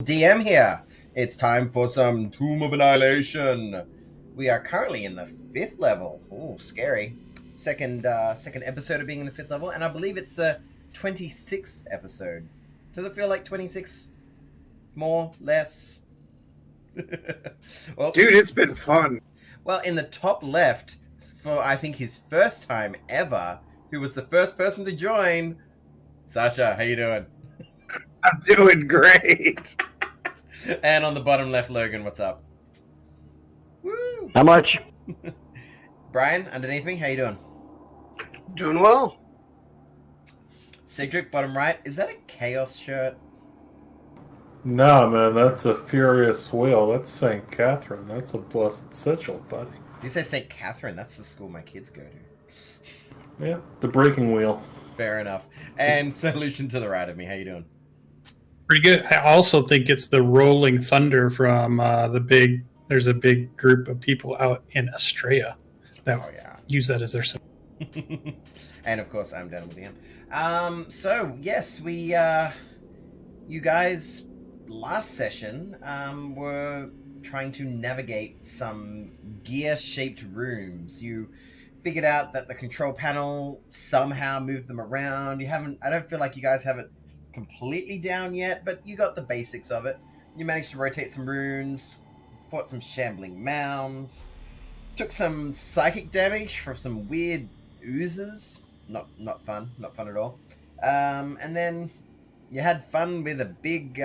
DanimalDM here. It's time for some Tomb of Annihilation. We are currently in the 5th level. Ooh, scary. Second episode of being in the 5th level, and I believe it's the 26th episode. Does it feel like 26? More? Less? Well, dude, it's been fun. Well, in the top left, for I think his first time ever, who was the first person to join, Sasha, how you doing? I'm doing great. And on the bottom left, Logan, what's up? Woo! How much? Brian, underneath me, how you doing? Doing well. Cedric, bottom right, is that a Chaos shirt? No, man, that's a Furious Wheel. That's St. Catherine. That's a Blessed Sigil, buddy. Did you say St. Catherine? That's the school my kids go to. Yeah, the Breaking Wheel. Fair enough. And Solution to the right of me, how you doing? Pretty good. I also think it's the Rolling Thunder from there's a big group of people out in Australia that use that as their symbol. And of course, I'm DanimalDM. So, yes, you guys, last session, were trying to navigate some gear-shaped rooms. You figured out that the control panel somehow moved them around. I don't feel like you guys have it completely down yet, but you got the basics of it. You managed to rotate some rooms, fought some shambling mounds, took some psychic damage from some weird oozes. Not fun at all. And then you had fun with a big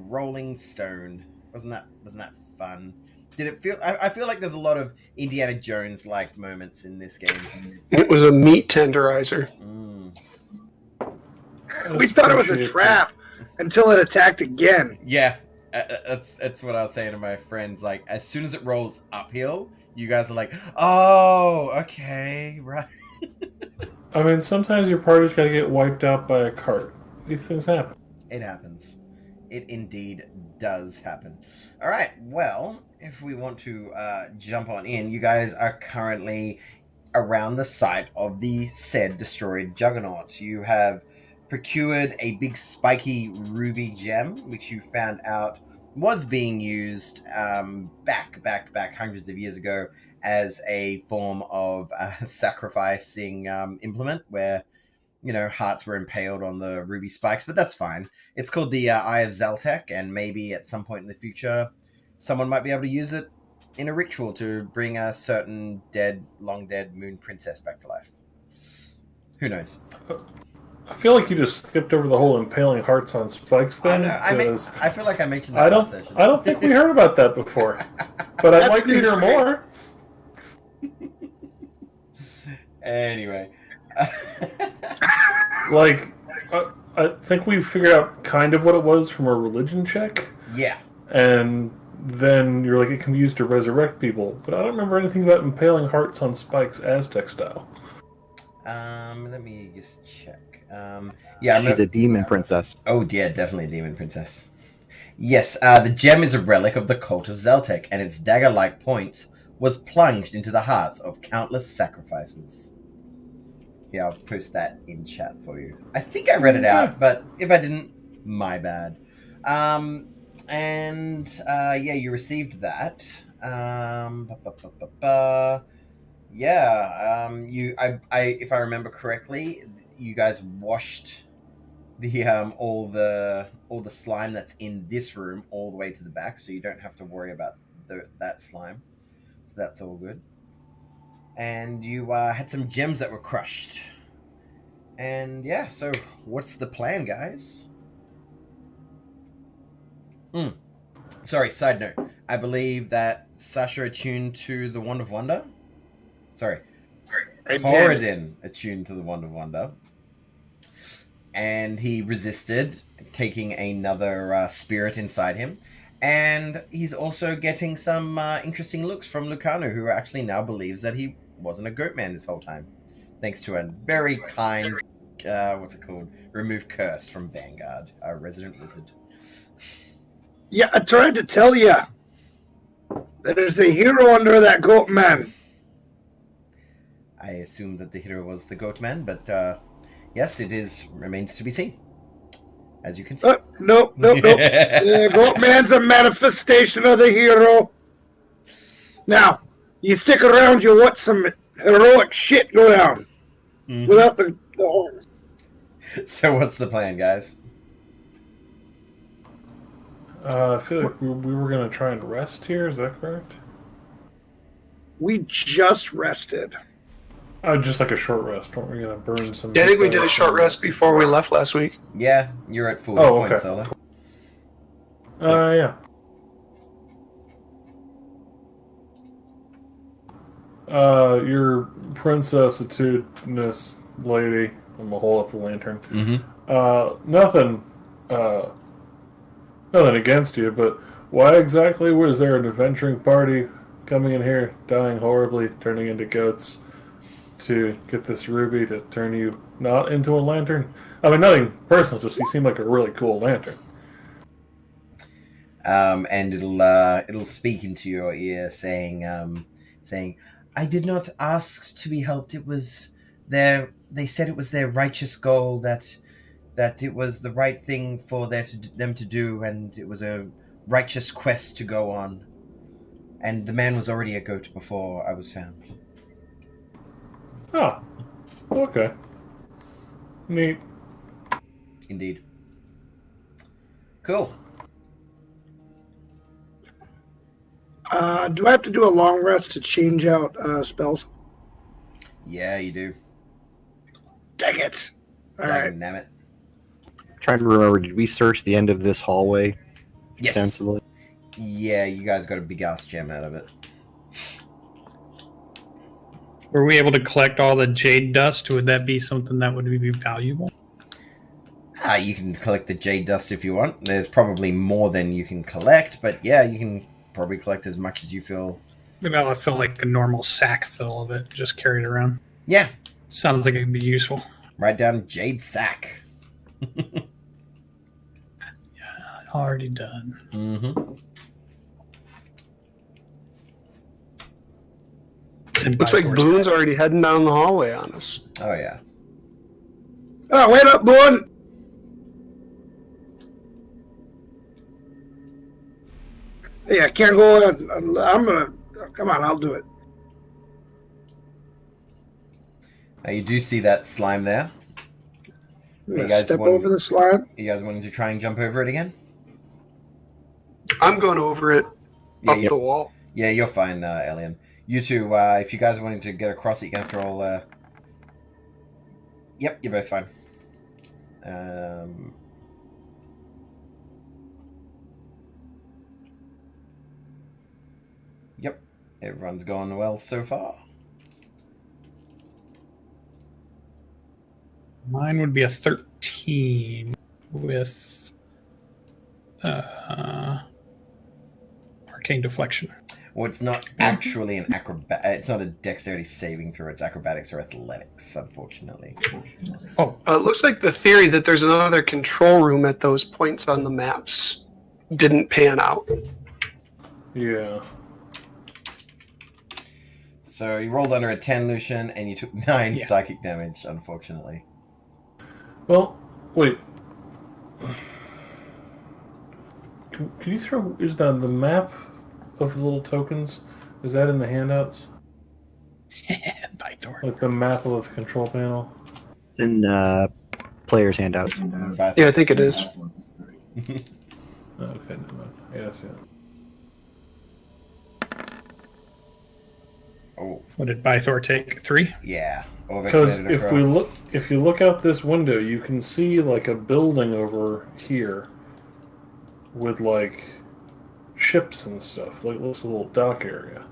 rolling stone. Wasn't that fun? Did it feel? I feel like there's a lot of Indiana Jones like moments in this game. It was a meat tenderizer. We thought it was a trap until it attacked again. Yeah, that's what I was saying to my friends. Like, as soon as it rolls uphill, you guys are like, "Oh, okay, right." I mean, sometimes your party's got to get wiped out by a cart. These things happen. It happens. It indeed does happen. All right. Well, if we want to jump on in, you guys are currently around the site of the said destroyed juggernaut. You have procured a big spiky ruby gem, which you found out was being used back hundreds of years ago as a form of sacrificing implement where, you know, hearts were impaled on the ruby spikes, but that's fine. It's called the Eye of Zaltek, and maybe at some point in the future, someone might be able to use it in a ritual to bring a certain long dead moon princess back to life. Who knows? I feel like you just skipped over the whole impaling hearts on spikes then. I feel like I mentioned that last session. I don't think we heard about that before, but I'd like to hear more. Anyway. I think we figured out kind of what it was from a religion check. Yeah. And then you're like, it can be used to resurrect people. But I don't remember anything about impaling hearts on spikes Aztec style. Let me just check. She's a demon princess. Oh, yeah, definitely a demon princess. Yes, the gem is a relic of the cult of Zaltek, and its dagger-like point was plunged into the hearts of countless sacrifices. Yeah, I'll post that in chat for you. I think I read it out, but if I didn't, my bad. You received that. If I remember correctly, you guys washed the all the slime that's in this room all the way to the back, so you don't have to worry about that slime. So that's all good. And you had some gems that were crushed. And yeah, so what's the plan, guys? Sorry, side note. I believe that Sasha attuned to the Wand of Wonder. Sorry. Corridin attuned to the Wand of Wonder. And he resisted, taking another spirit inside him. And he's also getting some interesting looks from Lucano, who actually now believes that he wasn't a goat man this whole time. Thanks to a very kind, remove curse from Vanguard, our resident wizard. Yeah, I tried to tell you. There's a hero under that goat man. I assumed that the hero was the goat man, but yes, remains to be seen. as you can see. Nope. Goat Man's a manifestation of the hero. Now, you stick around, you'll watch some heroic shit go down without the horns. So what's the plan, guys? I feel like we were going to try and rest here. Is that correct? We just rested. Oh, just like a short rest. Weren't we going to burn some... Yeah, I think we did a short rest before we left last week. Yeah, you're at full Oh, point, okay. Solo. Yeah. Your princess-atudinous lady. I'm going to hold up the lantern. Nothing against you, but why exactly was there an adventuring party coming in here, dying horribly, turning into goats to get this ruby to turn you not into a lantern? I mean, nothing personal, just you seem like a really cool lantern. And it'll speak into your ear, saying, "I did not ask to be helped. It was they said it was their righteous goal, that it was the right thing for them to do, and it was a righteous quest to go on. And the man was already a goat before I was found." Oh, okay. Neat. Indeed. Cool. Do I have to do a long rest to change out spells? Yeah, you do. Dang it. All right. Damn it. Trying to remember, did we search the end of this hallway extensively? Yeah, you guys got a big ass gem out of it. Were we able to collect all the jade dust? Would that be something that would be valuable? You can collect the jade dust if you want. There's probably more than you can collect, but yeah, you can probably collect as much as you feel. Maybe I'll fill like a normal sack fill of it, just carry it around. Yeah. Sounds like it could be useful. Write down jade sack. Already done. Mm-hmm. Looks like Boone's already heading down the hallway on us. Oh, yeah. Oh, wait up, Boone. Hey, I can't go in. I'm gonna... Come on, I'll do it. Now, you do see that slime there. I'm gonna You guys step want- over the slime. You guys wanting to try and jump over it again? I'm going over it Yeah, up you're, the wall. yeah, you're fine, Elian. You two, if you guys are wanting to get across it, you're going to have to roll... Yep, you're both fine. Yep, everyone's gone well so far. Mine would be a 13 with arcane deflection. Well, it's not actually an acrobat. It's not a dexterity saving throw. It's acrobatics or athletics, unfortunately. Oh, It looks like the theory that there's another control room at those points on the maps didn't pan out. Yeah. So you rolled under a 10, Lucian, and you took 9 Yeah. psychic damage, unfortunately. Well, wait. Can you throw... Is the map of the little tokens, is that in the handouts? Bythor. Like the map of the control panel? It's in players' handouts. Yeah, I think it is. Oh, okay, never mind. Yeah, that's it. Oh, What did Bythor take? 3? yeah. Because if you look out this window, you can see like a building over here with like ships and stuff. Like it looks a little dock area.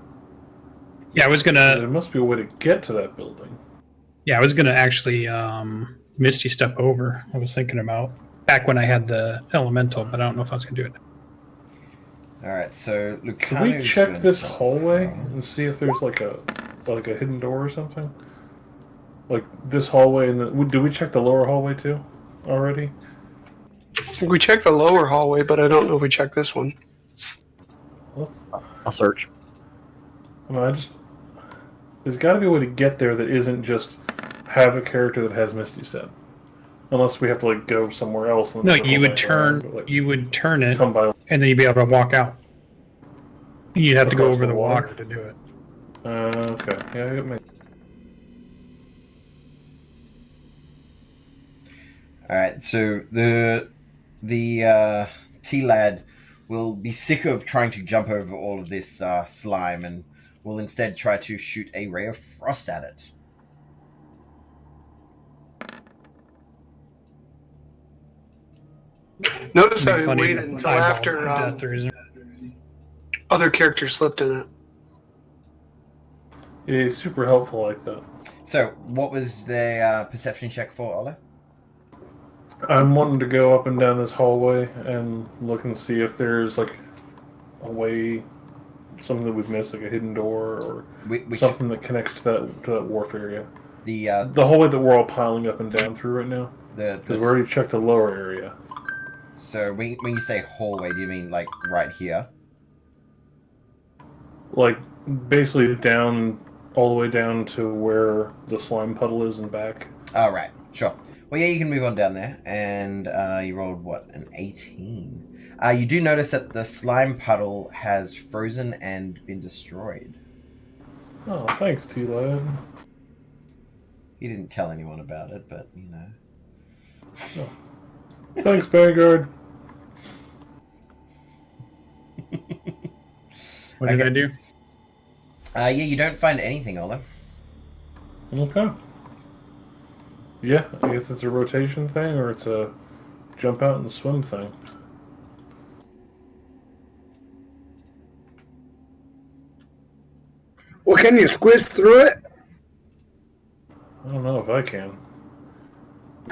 Yeah, I was gonna. There must be a way to get to that building. Yeah, I was gonna actually Misty step over. I was thinking about back when I had the elemental, but I don't know if I was gonna do it. All right, so Lucano's Can we check gonna- this hallway and see if there's like a hidden door or something? Like this hallway, and then did we check the lower hallway too already? We checked the lower hallway, but I don't know if we checked this one. I'll search. I mean, there's got to be a way to get there that isn't just have a character that has Misty Step. Unless we have to like go somewhere else. And No, circle you would back turn. around, but, like, You would turn it, come by. and then you'd be able to walk out. You'd have to go Across over the the water? water to do it. Okay. Yeah, it makes. All right, so the T-Lad will be sick of trying to jump over all of this slime and will instead try to shoot a ray of frost at it. Notice how It'd be I funny waited if until eyeball after death there isn't. other characters slipped in it. Yeah, he's super helpful like that. So, what was the perception check for, Ola? I'm wanting to go up and down this hallway and look and see if there's like a way, something that we've missed, like a hidden door or Which something that connects to that wharf area. the hallway that we're all piling up and down through right now. Because we already checked the lower area. So when you say hallway, do you mean like right here? Like basically down, all the way down to where the slime puddle is and back. Oh, right. Sure. Well, yeah, you can move on down there. And you rolled, what, an 18? You do notice that the slime puddle has frozen and been destroyed. Oh, thanks, T-Lad. He didn't tell anyone about it, but, you know. Oh. Thanks, Vanguard. What did I do? Yeah, you don't find anything, Ola. Okay. Yeah, I guess it's a rotation thing, or it's a jump out and swim thing. Well, can you squish through it? I don't know if I can.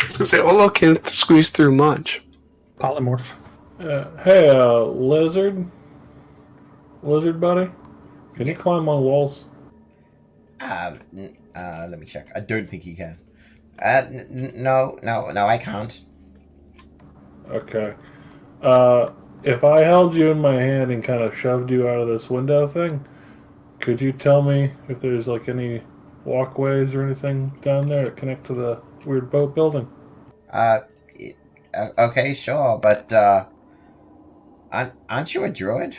I was gonna say, Olo can't squeeze through much. Polymorph. Hey, lizard buddy, can you climb on walls? Let me check. I don't think he can. No, I can't. Okay. If I held you in my hand and kind of shoved you out of this window thing, could you tell me if there's like any walkways or anything down there that connect to the weird boat building? Okay, sure, but aren't you a druid?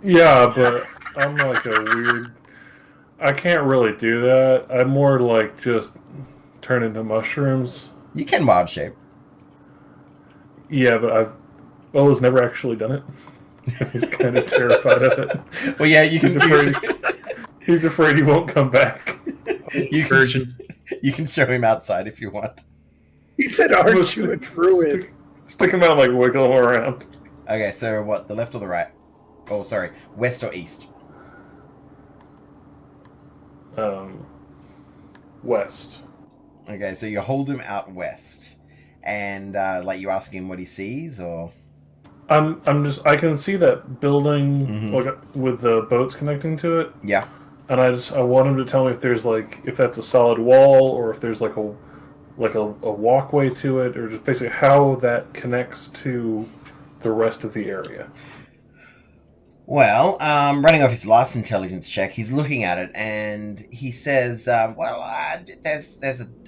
Yeah, but I'm like a weird. I can't really do that. I'm more like just turn into mushrooms. You can wild shape. Yeah, but Ola's never actually done it. He's kind of terrified of it. Well, yeah, you can. He's afraid. He's afraid he won't come back. You can show him outside if you want. He said, "Aren't you a druid?" Stick him out, like wiggle him around. Okay, so what? The left or the right? Oh, sorry, west or east? West. Okay, so you hold him out west, and like you ask him what he sees, or I can see that building like with the boats connecting to it. yeah. And I want him to tell me if that's a solid wall or if there's like a walkway to it, or just basically how that connects to the rest of the area. Well, running off his last intelligence check, he's looking at it and he says, there's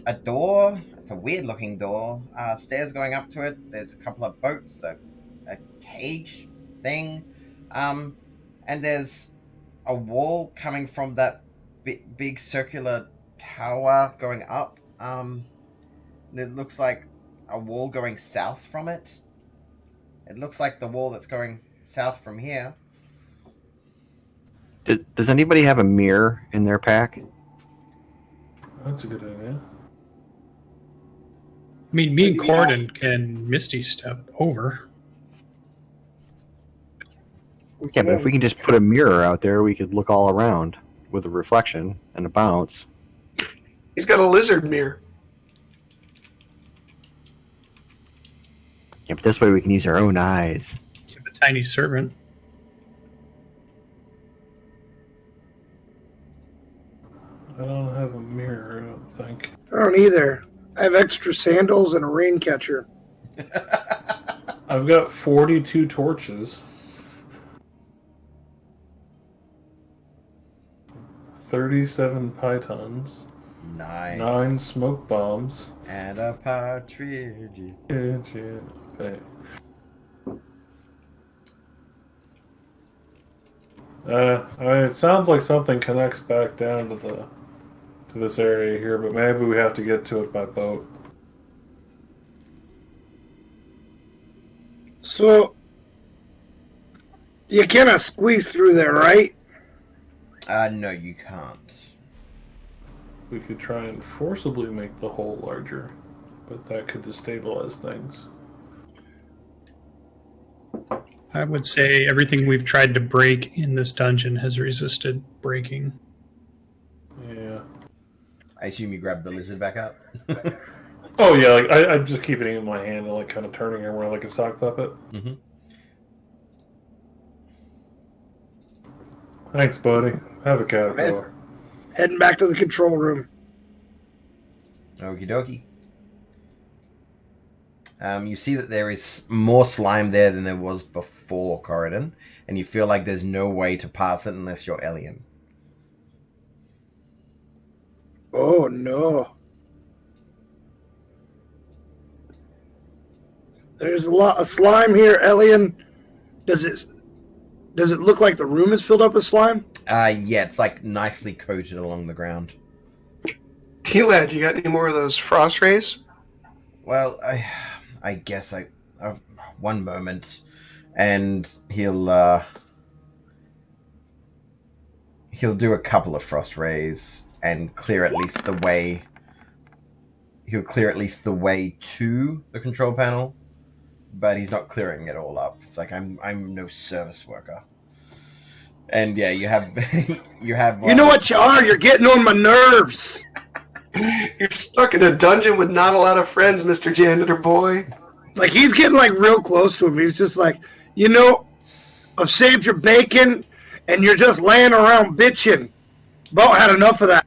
a door. It's a weird-looking door. Stairs going up to it. There's a couple of boats, a cage thing, and there's a wall coming from that big circular tower going up. It looks like a wall going south from it. It looks like the wall that's going south from here. Does anybody have a mirror in their pack? That's a good idea. I mean, me and Corden can Misty step over. Yeah, but if we can just put a mirror out there, we could look all around with a reflection and a bounce. He's got a lizard mirror. Yeah, but this way we can use our own eyes. You have a tiny servant. I don't have a mirror, I don't think. I don't either. I have extra sandals and a rain catcher. I've got 42 torches. 37 pythons. Nice. 9 smoke bombs. And a partridge. Okay. It sounds like something connects back down to this area here, but maybe we have to get to it by boat. So, you cannot squeeze through there, right? No, you can't. We could try and forcibly make the hole larger, but that could destabilize things. I would say everything we've tried to break in this dungeon has resisted breaking. Yeah. I assume you grabbed the lizard back up? Oh yeah, like I'm just keeping it in my hand and like kind of turning it around like a sock puppet. Mm-hmm. Thanks, buddy. Have a caterpillar. Heading back to the control room. Okie dokie. You see that there is more slime there than there was before, Corridon, and you feel like there's no way to pass it unless you're alien. Oh no. There's a lot of slime here, Elian. Does it look like the room is filled up with slime? Yeah, it's like nicely coated along the ground. T-Lad, you got any more of those frost rays? Well, I guess one moment, and he'll do a couple of frost rays and clear at least the way. He'll clear at least the way to the control panel, but he's not clearing it all up. It's like I'm no service worker. And yeah, you have you have. You know what you are? You're getting on my nerves. You're stuck in a dungeon with not a lot of friends, Mr. Janitor Boy. Like, he's getting, like, real close to him. He's just like, you know, I've saved your bacon, and you're just laying around bitching. About had enough of that.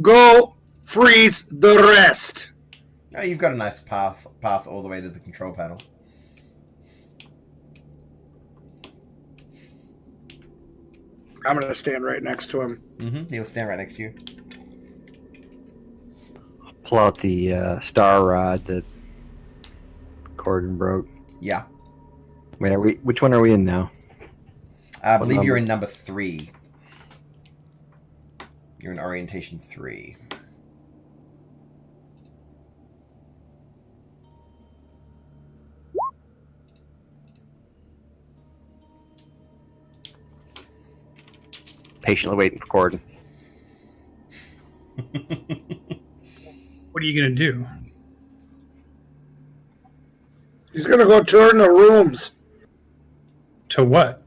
Go freeze the rest. Oh, you've got a nice path all the way to the control panel. I'm going to stand right next to him. Mm-hmm. He'll stand right next to you. Pull out the star rod that Corden broke. Yeah. Wait, which one are we in now? I believe you're in number 3. You're in orientation 3. Patiently waiting for Corden. What are you going to do? He's going to go turn the rooms. To what?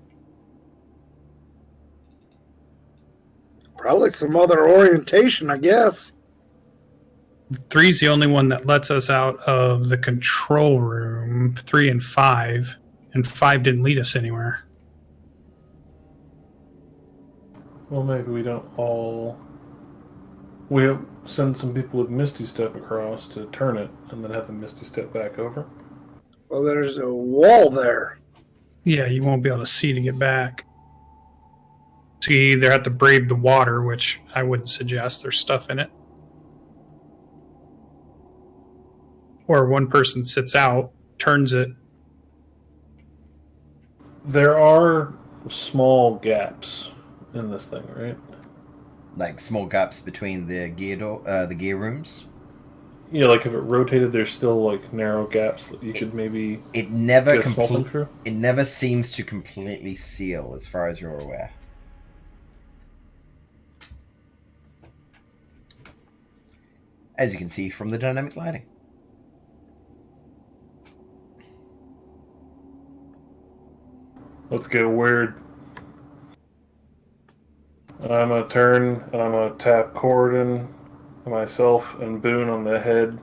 Probably some other orientation, I guess. 3's the only one that lets us out of the control room. 3 and 5. And 5 didn't lead us anywhere. Well, maybe we don't all. We send some people with Misty Step across to turn it, and then have them Misty Step back over. Well, there's a wall there. Yeah, you won't be able to see to get back. So you either have to brave the water, which I wouldn't suggest. There's stuff in it. Or one person sits out, turns it. There are small gaps in this thing, right? Like small gaps between the gear rooms. Yeah, like if it rotated, there's still like narrow gaps that you could maybe. It never get a small thing through? It never seems to completely seal, as far as you're aware. As you can see from the dynamic lighting. Let's get weird. I'm gonna turn and I'm gonna tap Corden, myself, and Boone on the head,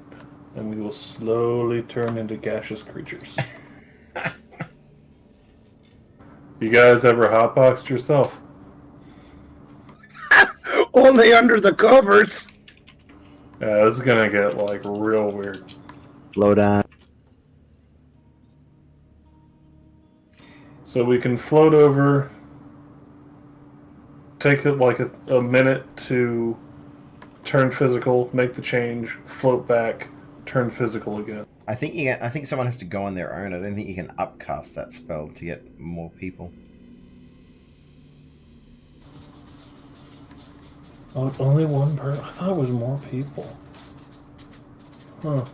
and we will slowly turn into gaseous creatures. You guys ever hotboxed yourself? Only under the covers. Yeah, this is gonna get like real weird. Load on. So we can float over take like a minute to turn physical, make the change, float back, turn physical again. I think someone has to go on their own. I don't think you can upcast that spell to get more people. Oh, it's only one person? I thought it was more people. Huh.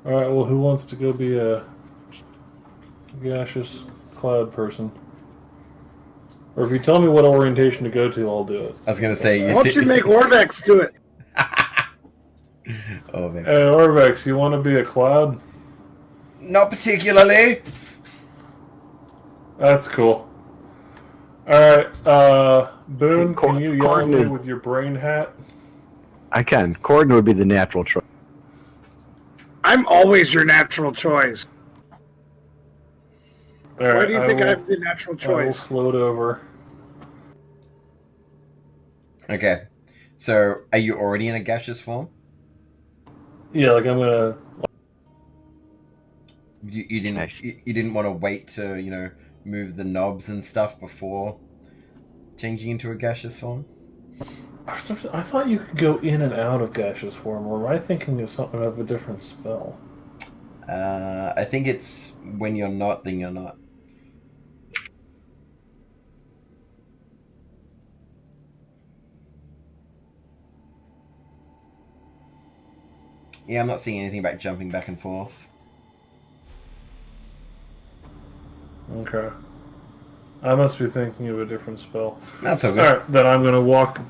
Alright, well, who wants to go be a gaseous cloud person? Or if you tell me what orientation to go to, I'll do it. I was going to say... Why don't you make Orvex do it? Orvex. Hey, Orvex, you want to be a cloud? Not particularly. That's cool. Alright, Boone, can you yell at me with your brain hat? I can. Corden would be the natural choice. I'm always your natural choice. Right, Why do you think I'm the natural choice? I will float over. Okay. So, are you already in a gaseous form? Yeah, like I'm gonna... You didn't Nice. you didn't want to wait to, move the knobs and stuff before changing into a gaseous form? I thought you could go in and out of gaseous form, or am I thinking of something of a different spell? I think it's when you're not, then you're not. Yeah, I'm not seeing anything about jumping back and forth. Okay. I must be thinking of a different spell. That's okay. Alright, then I'm gonna walk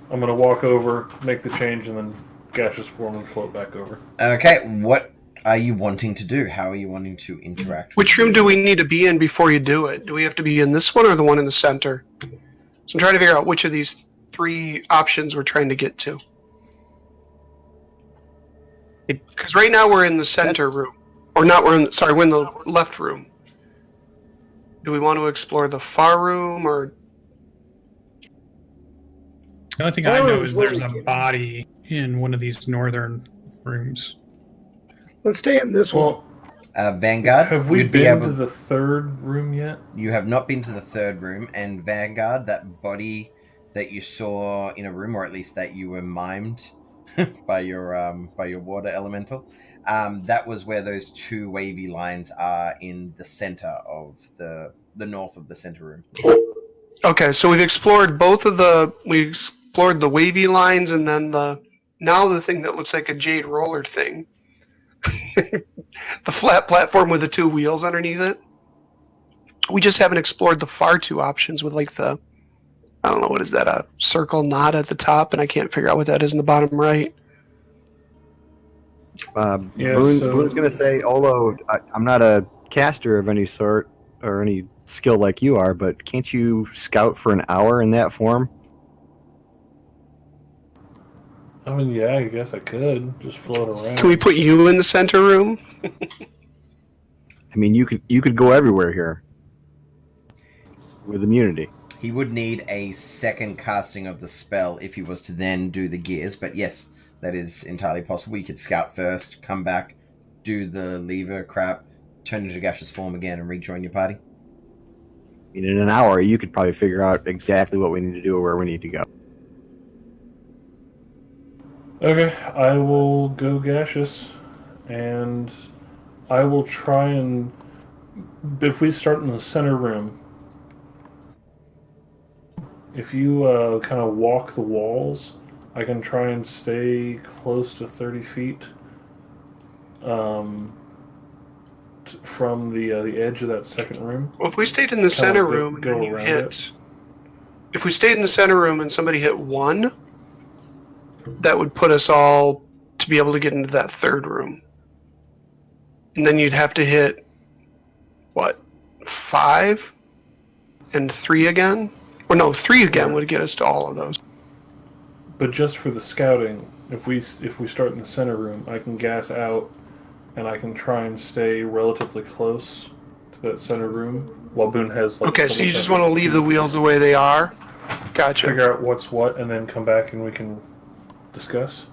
over, make the change, and then gaseous form and float back over. Okay, what are you wanting to do? How are you wanting to interact? Which room do we need to be in before you do it? Do we have to be in this one or the one in the center? So I'm trying to figure out which of these three options we're trying to get to. Because right now we're in the center room. Or not, we're in the left room. Do we want to explore the far room, or... The only thing I know is there's a body in one of these northern rooms. Let's stay in this one. Vanguard, Have we you'd be been able... to the third room yet? You have not been to the third room, and Vanguard, that body that you saw in a room, or at least that you were mimed by your water elemental, that was where those two wavy lines are in the center of the north of the center room. Okay, so we've explored we explored the wavy lines, and then now the thing that looks like a jade roller thing. The flat platform with the two wheels underneath it. We just haven't explored the far two options with like I don't know, what is that, a circle knot at the top, and I can't figure out what that is in the bottom right. Boone's going to say, although I'm not a caster of any sort or any skill like you are, but can't you scout for an hour in that form? I mean, yeah, I guess I could just float around. Can we put you in the center room? I mean, you could go everywhere here with immunity. He would need a second casting of the spell if he was to then do the gears, but yes, that is entirely possible. You could scout first, come back, do the lever crap, turn into gaseous form again, and rejoin your party. I mean, in an hour, you could probably figure out exactly what we need to do or where we need to go. Okay, I will go gaseous, and I will try and... If we start in the center room, if you kind of walk the walls, I can try and stay close to 30 feet from the edge of that second room. Well, if we stayed in the center room and then you hit... If we stayed in the center room and somebody hit 1, that would put us all to be able to get into that third room. And then you'd have to hit, 5? And 3 again? Or no, 3 again would get us to all of those. But just for the scouting, if we start in the center room, I can gas out, and I can try and stay relatively close to that center room while Boone has like. Okay, so you just want to leave the wheels the way they are. Gotcha. Figure out what's what, and then come back and we can discuss.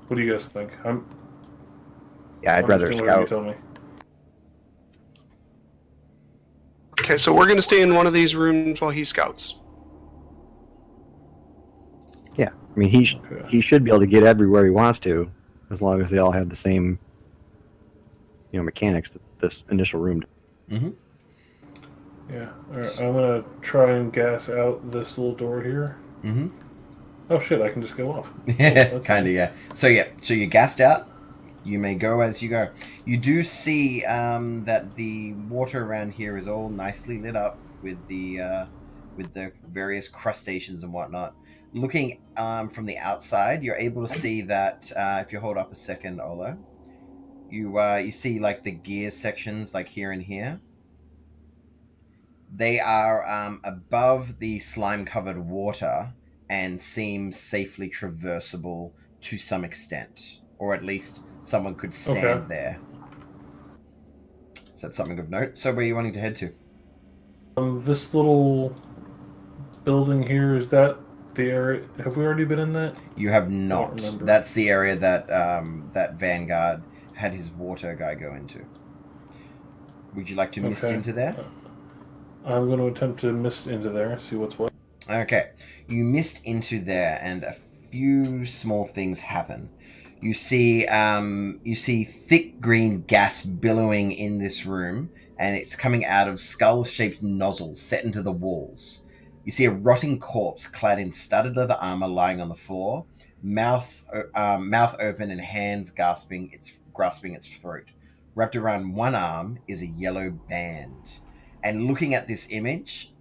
What do you guys think? Yeah, I'd rather just doing whatever scout. you tell me. Okay, so we're going to stay in one of these rooms while he scouts. Yeah, I mean he should be able to get everywhere he wants to, as long as they all have the same, mechanics that this initial room does. Mm-hmm. Yeah. All right, I'm gonna try and gas out this little door here. Mm-hmm. Oh shit! I can just go off. Yeah, kind of, yeah. So you're gassed out. You may go as you go. You do see that the water around here is all nicely lit up with the various crustaceans and whatnot. Looking from the outside, you're able to see that if you hold up a second, Olo, you see like the gear sections, like here and here. They are above the slime-covered water and seem safely traversable to some extent, or at least someone could stand there. So that's something of note. So where are you wanting to head to? This little building here, is that the area? Have we already been in that? You have not. I don't remember. That's the area that that Vanguard had his water guy go into. Would you like to mist into there? I'm going to attempt to mist into there, see what's what. Okay. You mist into there, and a few small things happen. You see thick green gas billowing in this room, and it's coming out of skull-shaped nozzles set into the walls. You see a rotting corpse clad in studded leather armor lying on the floor, mouth open and hands grasping its throat. Wrapped around one arm is a yellow band. And looking at this image,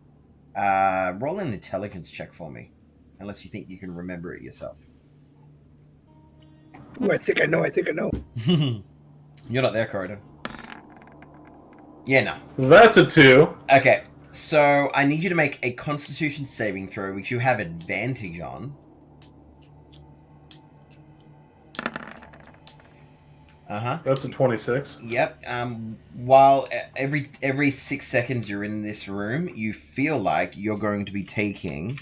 roll an intelligence check for me, unless you think you can remember it yourself. Ooh, I think I know. You're not there, Corridor. Yeah, no. That's a 2. Okay, so I need you to make a Constitution saving throw, which you have advantage on. That's a 26. Yep. While every 6 seconds you're in this room, you feel like you're going to be taking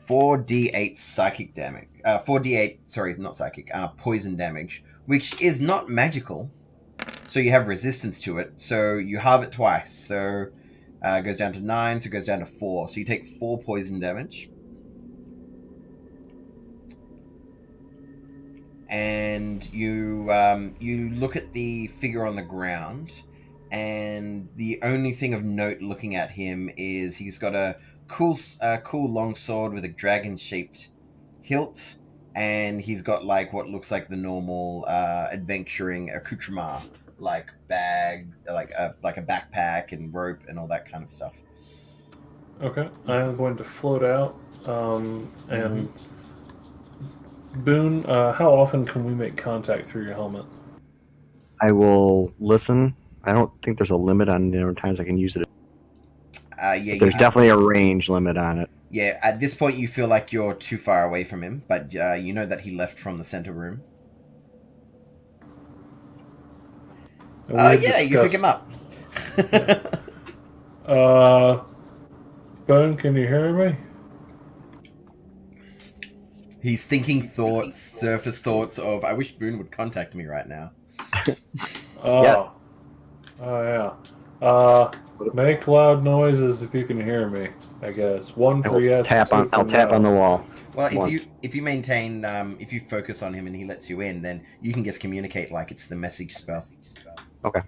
4d8 psychic damage. 4d8, sorry, not psychic, poison damage, which is not magical. So you have resistance to it. So you halve it twice. So it goes down to 9, so it goes down to 4. So you take 4 poison damage. And you look at the figure on the ground, and the only thing of note looking at him is he's got a cool long sword with a dragon-shaped hilt, and he's got like what looks like the normal adventuring accoutrement, like bag, like a backpack and rope and all that kind of stuff. Okay, I'm going to float out and. Boone, how often can we make contact through your helmet? I will listen. I don't think there's a limit on the number of times I can use it. Yeah, there's definitely a range limit on it. Yeah, at this point you feel like you're too far away from him, but you know that he left from the center room. Yeah, you pick him up. Boone, can you hear me? He's thinking surface thoughts of, I wish Boone would contact me right now. Yes. Oh, yeah. Make loud noises if you can hear me, I guess. 1 for yes, 2 for I'll tap on the wall. Well, if you maintain, if you focus on him and he lets you in, then you can just communicate like it's the message spell. Okay.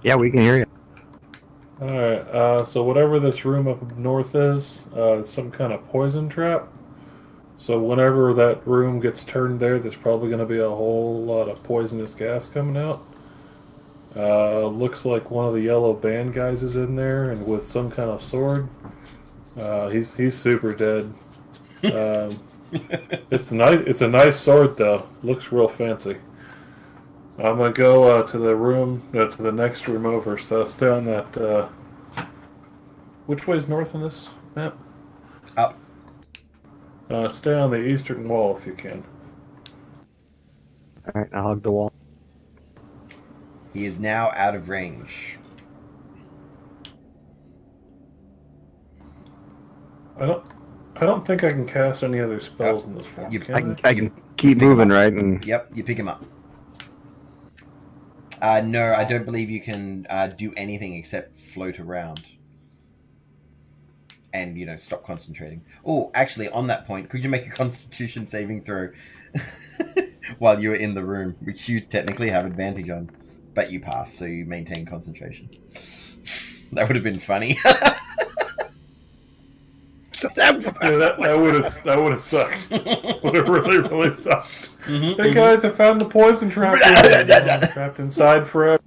Yeah, we can hear you. Alright, so whatever this room up north is, it's some kind of poison trap. So whenever that room gets turned there's probably going to be a whole lot of poisonous gas coming out. Looks like one of the yellow band guys is in there, and with some kind of sword. He's super dead. It's a nice sword though. Looks real fancy. I'm gonna go to the next room over. So stay on that. Which way's north on this map? Up. Stay on the eastern wall if you can. All right, I'll hug the wall. He is now out of range. I don't think I can cast any other spells in this form. I can keep moving, right? And Yep, you pick him up. No, I don't believe you can do anything except float around. And, stop concentrating. Oh, actually, on that point, could you make a Constitution saving throw while you were in the room, which you technically have advantage on, but you pass, so you maintain concentration. That would have been funny. Yeah, that would have sucked. Would have really sucked. Mm-hmm, Hey guys, I found the poison trap. Trapped inside forever.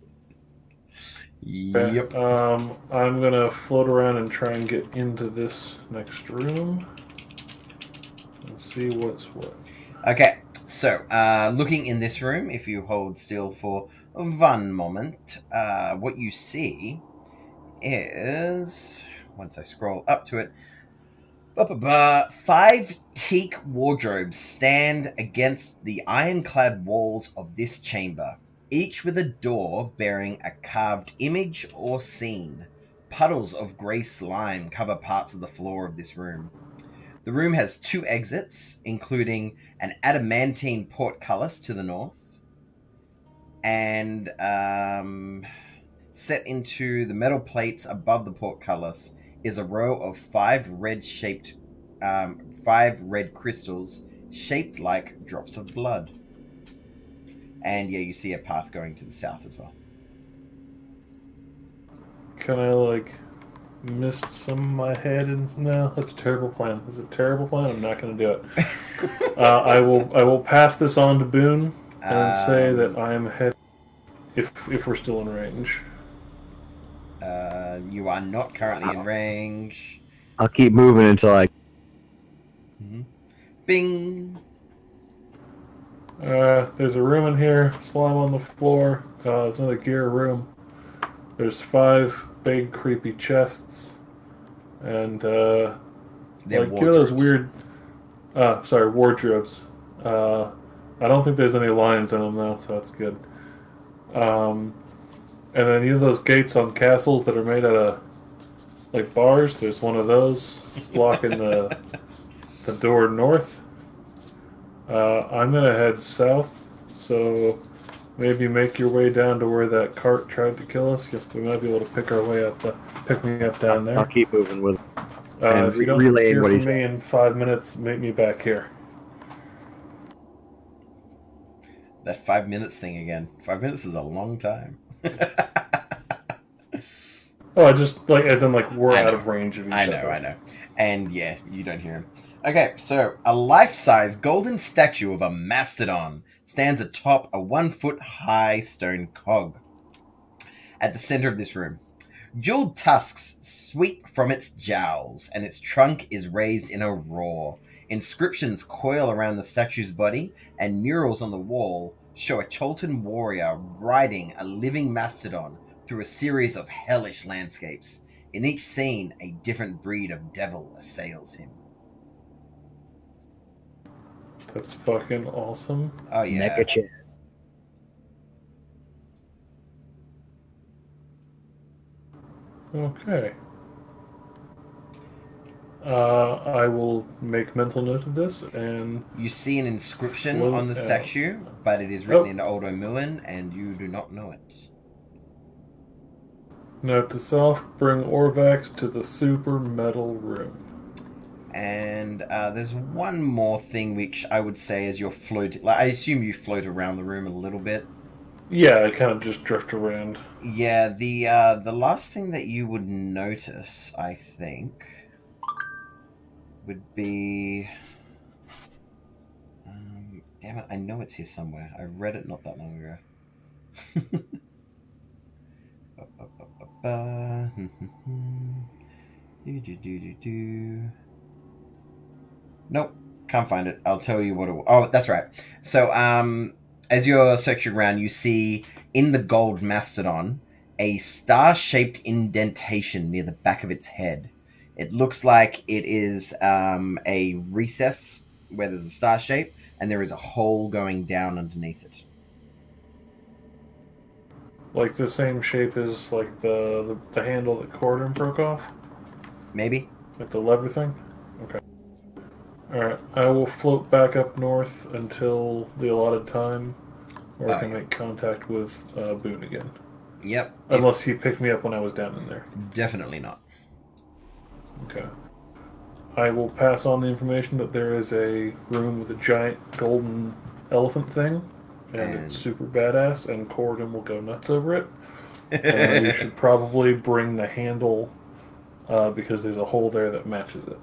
Yep. I'm gonna float around and try and get into this next room and see what's what. Okay, so looking in this room, if you hold still for 1 moment, what you see is, once I scroll up to it, 5 teak wardrobes stand against the ironclad walls of this chamber, each with a door bearing a carved image or scene. Puddles of grey slime cover parts of the floor of this room. The room has 2 exits, including an adamantine portcullis to the north, and set into the metal plates above the portcullis is a row of 5 red crystals shaped like drops of blood. And yeah, you see a path going to the south as well. Can I mist some of my head? And no, that's a terrible plan. That's a terrible plan. I'm not going to do it. I will pass this on to Boone and say that I am head. If we're still in range. You are not currently in range. I'll keep moving until I. Mm-hmm. Bing. There's a room in here. Slime on the floor. It's another gear room. There's 5 big creepy chests, and those weird. Wardrobes. I don't think there's any lions in them though, so that's good. And then those gates on castles that are made out of bars. There's one of those blocking the door north. I'm gonna head south, so maybe make your way down to where that cart tried to kill us. We might be able to pick me up down there. I'll keep moving with. If you don't hear from me in 5 minutes, meet me back here. That 5 minutes thing again. 5 minutes is a long time. Oh, I just as in we're out of range of each other. I know. And yeah, you don't hear him. Okay, so a life-size golden statue of a mastodon stands atop a 1-foot-high stone cog at the center of this room. Jeweled tusks sweep from its jowls, and its trunk is raised in a roar. Inscriptions coil around the statue's body, and murals on the wall show a Cholton warrior riding a living mastodon through a series of hellish landscapes. In each scene, a different breed of devil assails him. That's fucking awesome. Oh, yeah. Mecha chat. Okay. I will make mental note of this, and... You see an inscription on the statue, but it is written in Old Omuan, and you do not know it. Note to self, bring Orvax to the super metal room. And there's one more thing which I would say as you're floating... I assume you float around the room a little bit. Yeah, I kind of just drift around. Yeah, the last thing that you would notice, I think, would be... damn it, I know it's here somewhere. I read it not that long ago. Nope, can't find it. I'll tell you what it was. Oh, that's right. So, as you're searching around, you see in the gold mastodon a star-shaped indentation near the back of its head. It looks like it is a recess where there's a star shape, and there is a hole going down underneath it. Like the same shape as the handle that Corden broke off? Maybe. Like the lever thing? Okay. Alright, I will float back up north until the allotted time, Or I can make contact with Boone again. Yep. Unless he picked me up when I was down in there. Definitely not. Okay. I will pass on the information that there is a room with a giant golden elephant thing, and it's super badass, and Corrigan will go nuts over it. And we should probably bring the handle, because there's a hole there that matches it.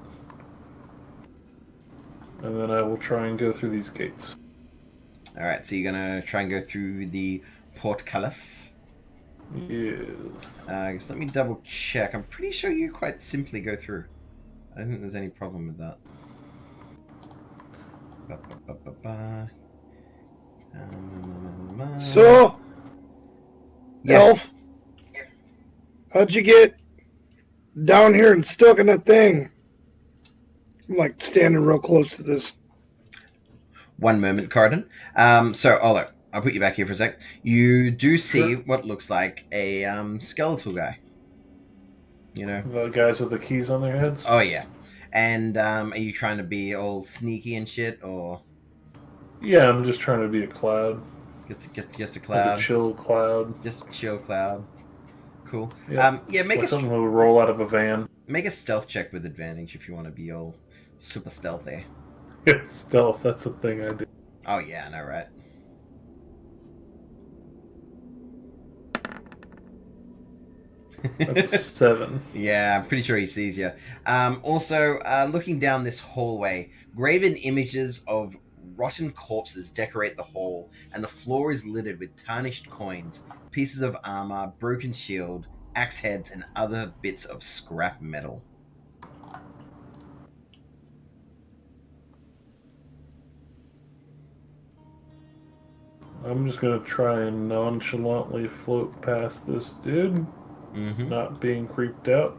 And then I will try and go through these gates. Alright, so you're gonna try and go through the portcullis. Yes. Let me double check. I'm pretty sure you quite simply go through. I don't think there's any problem with that. So, Elf, how'd you get down here and stuck in that thing? I'm like standing real close to this. One moment, Carden. So, Olo, I'll put you back here for a sec. You do see what looks like a skeletal guy. You know? The guys with the keys on their heads? Oh, yeah. And are you trying to be all sneaky and shit, or? Yeah, I'm just trying to be a cloud. Just a cloud. Like a chill cloud. Just a chill cloud. Cool. Yeah, make like something that would roll out of a van. Make a stealth check with advantage if you want to be all super stealthy. Yeah, stealth, that's the thing I do. Oh yeah, I know, right? That's a 7. Yeah, I'm pretty sure he sees you. Also, looking down this hallway, graven images of rotten corpses decorate the hall, and the floor is littered with tarnished coins, pieces of armor, broken shield, axe heads, and other bits of scrap metal. I'm just gonna try and nonchalantly float past this dude, not being creeped out.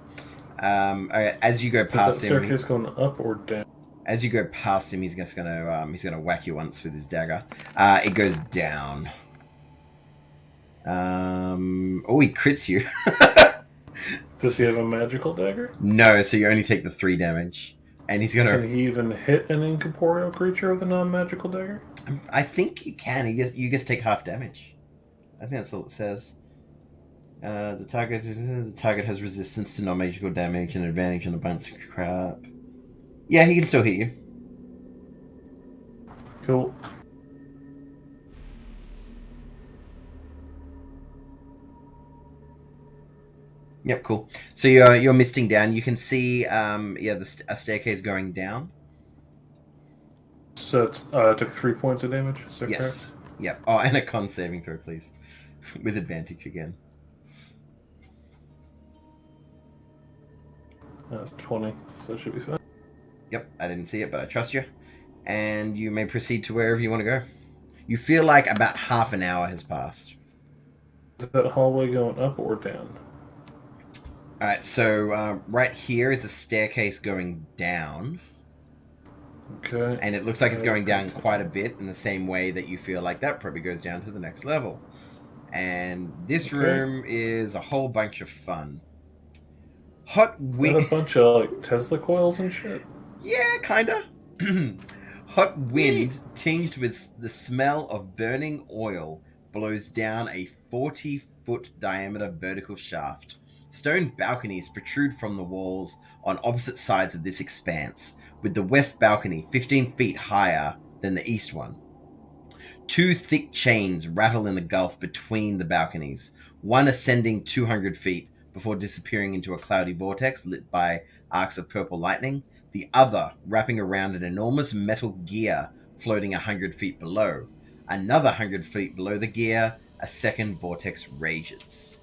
As you go past him, is that staircase going up or down? As you go past him, he's gonna whack you once with his dagger. It goes down. Oh, he crits you. Does he have a magical dagger? No, so you only take the 3 damage. And he's gonna... Can he even hit an incorporeal creature with a non-magical dagger? I think you can. You just take half damage. I think that's all it says. The target has resistance to non-magical damage and advantage on a bunch of crap. Yeah, he can still hit you. Cool. Yep, cool. So you're misting down. You can see a staircase going down. So it's took 3 points of damage. Is that yes. correct? Yep. Oh, and a con saving throw, please, with advantage again. That's 20, so it should be fine. Yep, I didn't see it, but I trust you. And you may proceed to wherever you want to go. You feel like about half an hour has passed. Is that hallway going up or down? Alright, so right here is a staircase going down. Okay. And it looks like it's going down quite a bit in the same way that you feel like that probably goes down to the next level. And this room is a whole bunch of fun. Hot wind. A bunch of like Tesla coils and shit. Yeah, kinda. Hot wind tinged with the smell of burning oil blows down a 40-foot diameter vertical shaft. Stone balconies protrude from the walls on opposite sides of this expanse, with the west balcony 15 feet higher than the east one. 2 thick chains rattle in the gulf between the balconies, one ascending 200 feet before disappearing into a cloudy vortex lit by arcs of purple lightning, the other wrapping around an enormous metal gear floating 100 feet below. Another 100 feet below the gear, a second vortex rages.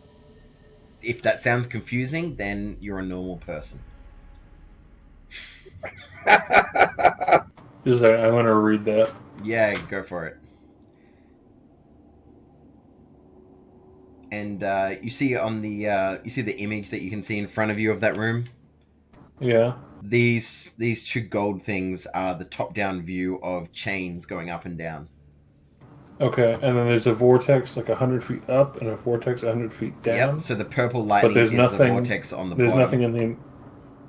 If that sounds confusing, then you're a normal person. I'm going to read that. Yeah, go for it. And you see on the you see the image that you can see in front of you of that room. Yeah. These 2 gold things are the top-down view of chains going up and down. Okay, and then there's a vortex like 100 feet up and a vortex 100 feet down. Yep. So the purple lightning is the vortex on the bottom. There's nothing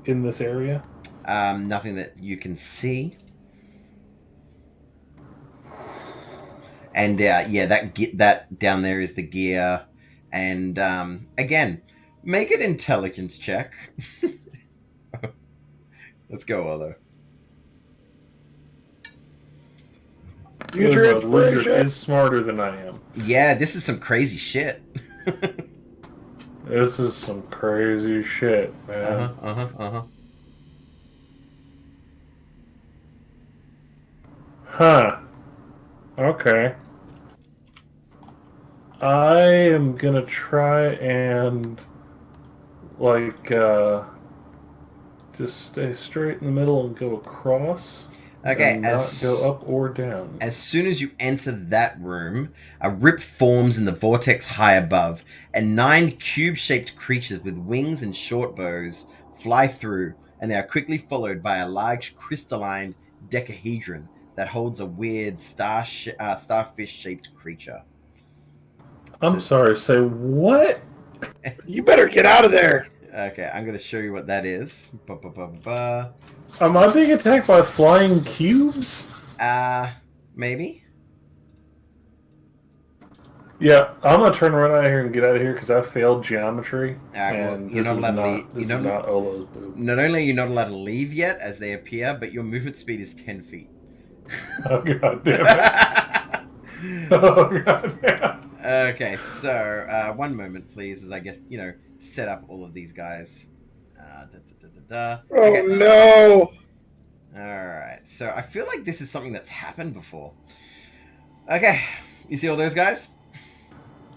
in this area. Nothing that you can see. And yeah, that down there is the gear. And again, make an intelligence check. Let's go, Olo. Use your The lizard inspiration. is smarter than I am. Yeah, this is some crazy shit. This is some crazy shit, man. Huh. Okay. I am gonna try and just stay straight in the middle and go across. Okay, and not go up or down. As soon as you enter that room, a rip forms in the vortex high above, and 9 cube-shaped creatures with wings and short bows fly through, and they are quickly followed by a large crystalline decahedron that holds a weird starfish-shaped creature. I'm sorry, say what? You better get out of there. Okay, I'm going to show you what that is. Am I being attacked by flying cubes? Maybe? Yeah, I'm gonna turn right out of here and get out of here because I failed geometry. Alright, well, and you're not allowed to leave. This is not Olo's boob. Not only are you not allowed to leave yet as they appear, but your movement speed is 10 feet. Oh, god damn it. Oh, god damn. Okay, so, one moment, please, as I guess, set up all of these guys. Oh, Okay. no. Alright, so I feel like this is something that's happened before. Okay, you see all those guys?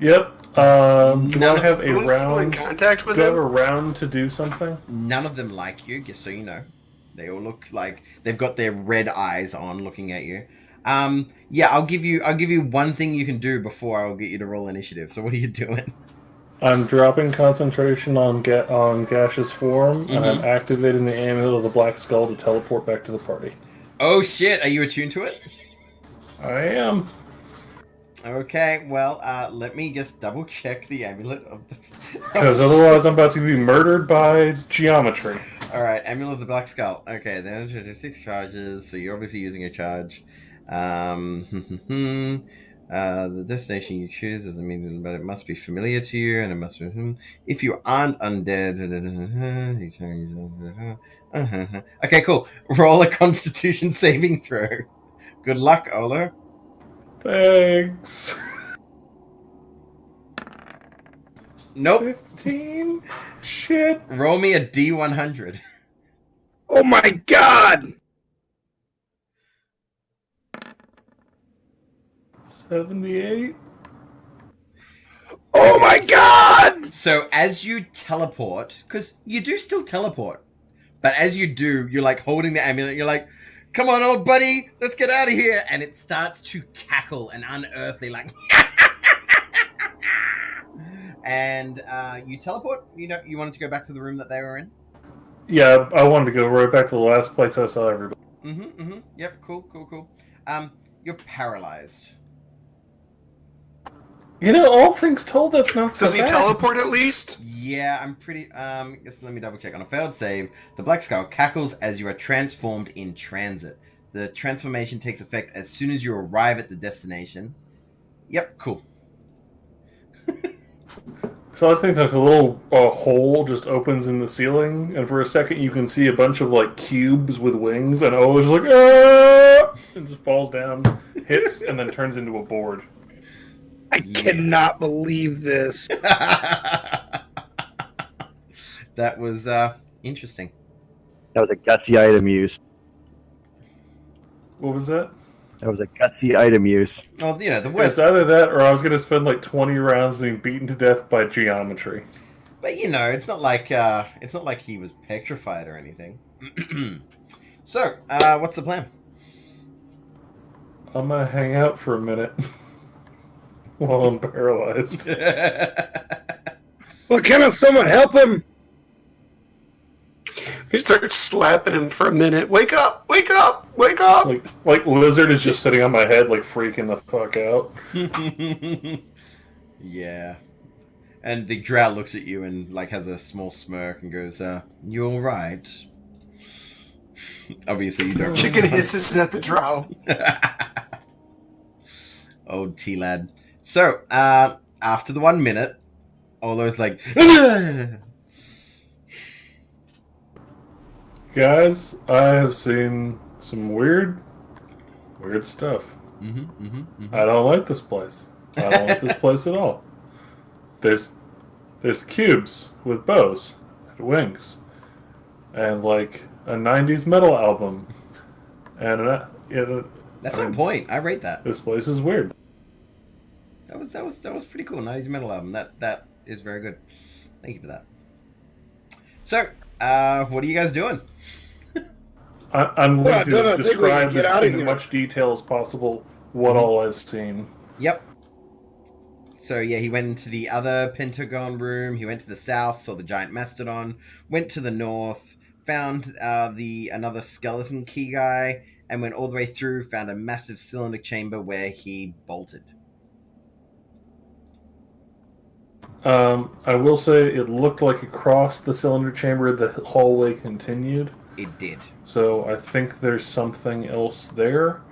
Yep. Do I have a Who's still in round? contact with Do I have him? a round to do something? None of them like you, just so you know. They all look like they've got their red eyes on looking at you. Yeah, I'll give you one thing you can do before I'll get you to roll initiative. So what are you doing? I'm dropping concentration on gaseous form, and I'm activating the amulet of the black skull to teleport back to the party. Oh shit, are you attuned to it? I am. Okay, well, let me just double check the amulet of the... Because otherwise I'm about to be murdered by geometry. Alright, amulet of the black skull. Okay, there's 6 charges, so you're obviously using a charge. The destination you choose doesn't mean, but it must be familiar to you, and it must be. If you aren't undead. Okay, cool. Roll a Constitution saving throw. Good luck, Olo. Thanks. Nope. 15? Shit. Roll me a D100. Oh my god. 78? Oh my god. So as you teleport, because you do still teleport, but as you do, you're like holding the amulet, you're like, come on, old buddy, let's get out of here. And it starts to cackle and unearthly, like, and you teleport. You wanted to go back to the room that they were in? Yeah, I wanted to go right back to the last place I saw everybody. Yep, cool. You're paralyzed. All things told, that's not so Does he bad. teleport at least? Yeah, I'm pretty, guess let me double check. On a failed save, the Black Skull cackles as you are transformed in transit. The transformation takes effect as soon as you arrive at the destination. Yep, cool. So I think that a little hole just opens in the ceiling, and for a second you can see a bunch of like cubes with wings, and O's like, ah! And just falls down, hits, and then turns into a board. I cannot believe this. That was interesting. That was a gutsy item use. What was that? That was a gutsy item use. Well, the It's worst. either that, or I was going to spend like 20 rounds being beaten to death by geometry. But it's not like he was petrified or anything. So, what's the plan? I'm going to hang out for a minute while I'm paralyzed. Well, can someone help him? He starts slapping him for a minute. Wake up! Wake up! Wake up! Like Lizard is just sitting on my head, like freaking the fuck out. Yeah. And the drow looks at you and like has a small smirk and goes, "You all right?" Obviously, you don't. Chicken hisses at the drow. Old T-Lad. So, after the 1 minute, Olo's like, "Ah!" Guys, I have seen some weird stuff. I don't like this place. I don't like this place at all. There's cubes with bows and wings, and like a '90s metal album, and That's on point. I rate that. This place is weird. That was pretty cool. 90s metal album. That is very good. Thank you for that. So, what are you guys doing? I'm going to I describe this in here. as much detail as possible what all I've seen. Yep. So yeah, he went into the other Pentagon room. He went to the south, saw the giant mastodon. Went to the north, found another skeleton key guy, and went all the way through. Found a massive cylinder chamber where he bolted. I will say it looked like across the cylinder chamber the hallway continued. It did. So I think there's something else there.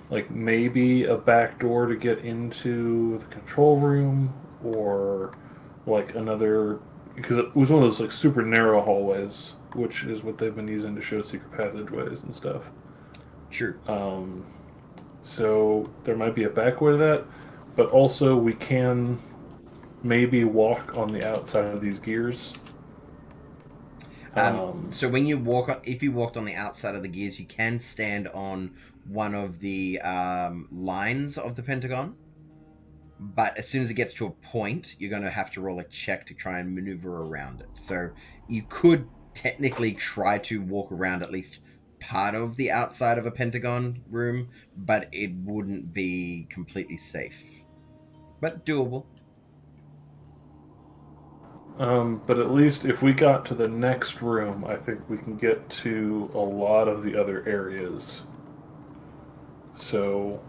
Like maybe a back door to get into the control room, or like another, because it was one of those like super narrow hallways, which is what they've been using to show secret passageways and stuff. Sure. So there might be a back way to that, but also we can maybe walk on the outside of these gears. So when you walk, if you walked on the outside of the gears, you can stand on one of the lines of the Pentagon. But as soon as it gets to a point, you're going to have to roll a check to try and maneuver around it. So you could technically try to walk around at least part of the outside of a Pentagon room, but it wouldn't be completely safe. But doable. But at least if we got to the next room, I think we can get to a lot of the other areas. So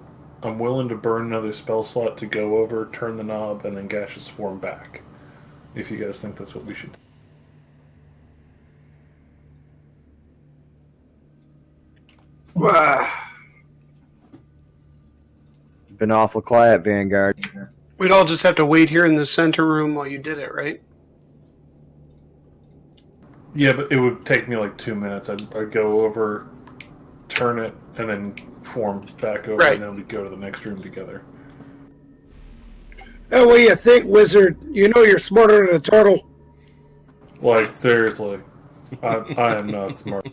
I'm willing to burn another spell slot to go over, turn the knob, and then gaseous form back. If you guys think that's what we should do. Been awful quiet, Vanguard. We'd all just have to wait here in the center room while you did it, right? Yeah, but it would take me like 2 minutes. I'd go over, turn it, and then form back over, Right. and then we'd go to the next room together. Hey, what do you think, wizard? You know you're smarter than a turtle. Like, seriously. I am not smart.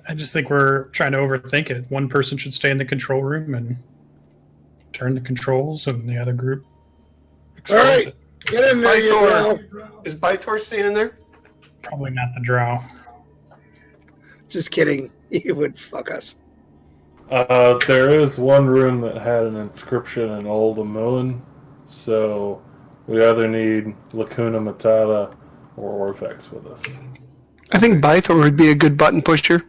I just think we're trying to overthink it. One person should stay in the control room and turn the controls, and the other group expose All right. it. Get in there, you know. Is Bythor staying in there? Probably not the drow. Just kidding. You would fuck us. There is one room that had an inscription in Old Amulan, so we either need Lacuna Matata or Orphex with us. I think Bythor would be a good button pusher.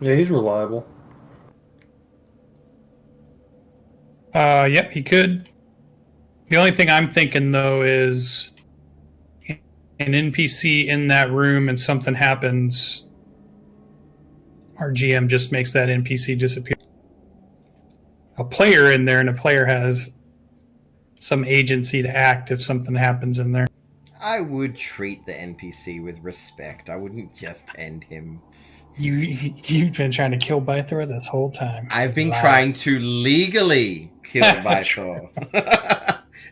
Yeah, he's reliable. Yep, he could. The only thing I'm thinking, though, is an NPC in that room and something happens, our GM just makes that NPC disappear. A player in there, and a player has some agency to act if something happens in there. I would treat the NPC with respect. I wouldn't just end him. You've been trying to kill Bythor this whole time. I've been trying to legally kill Bythor.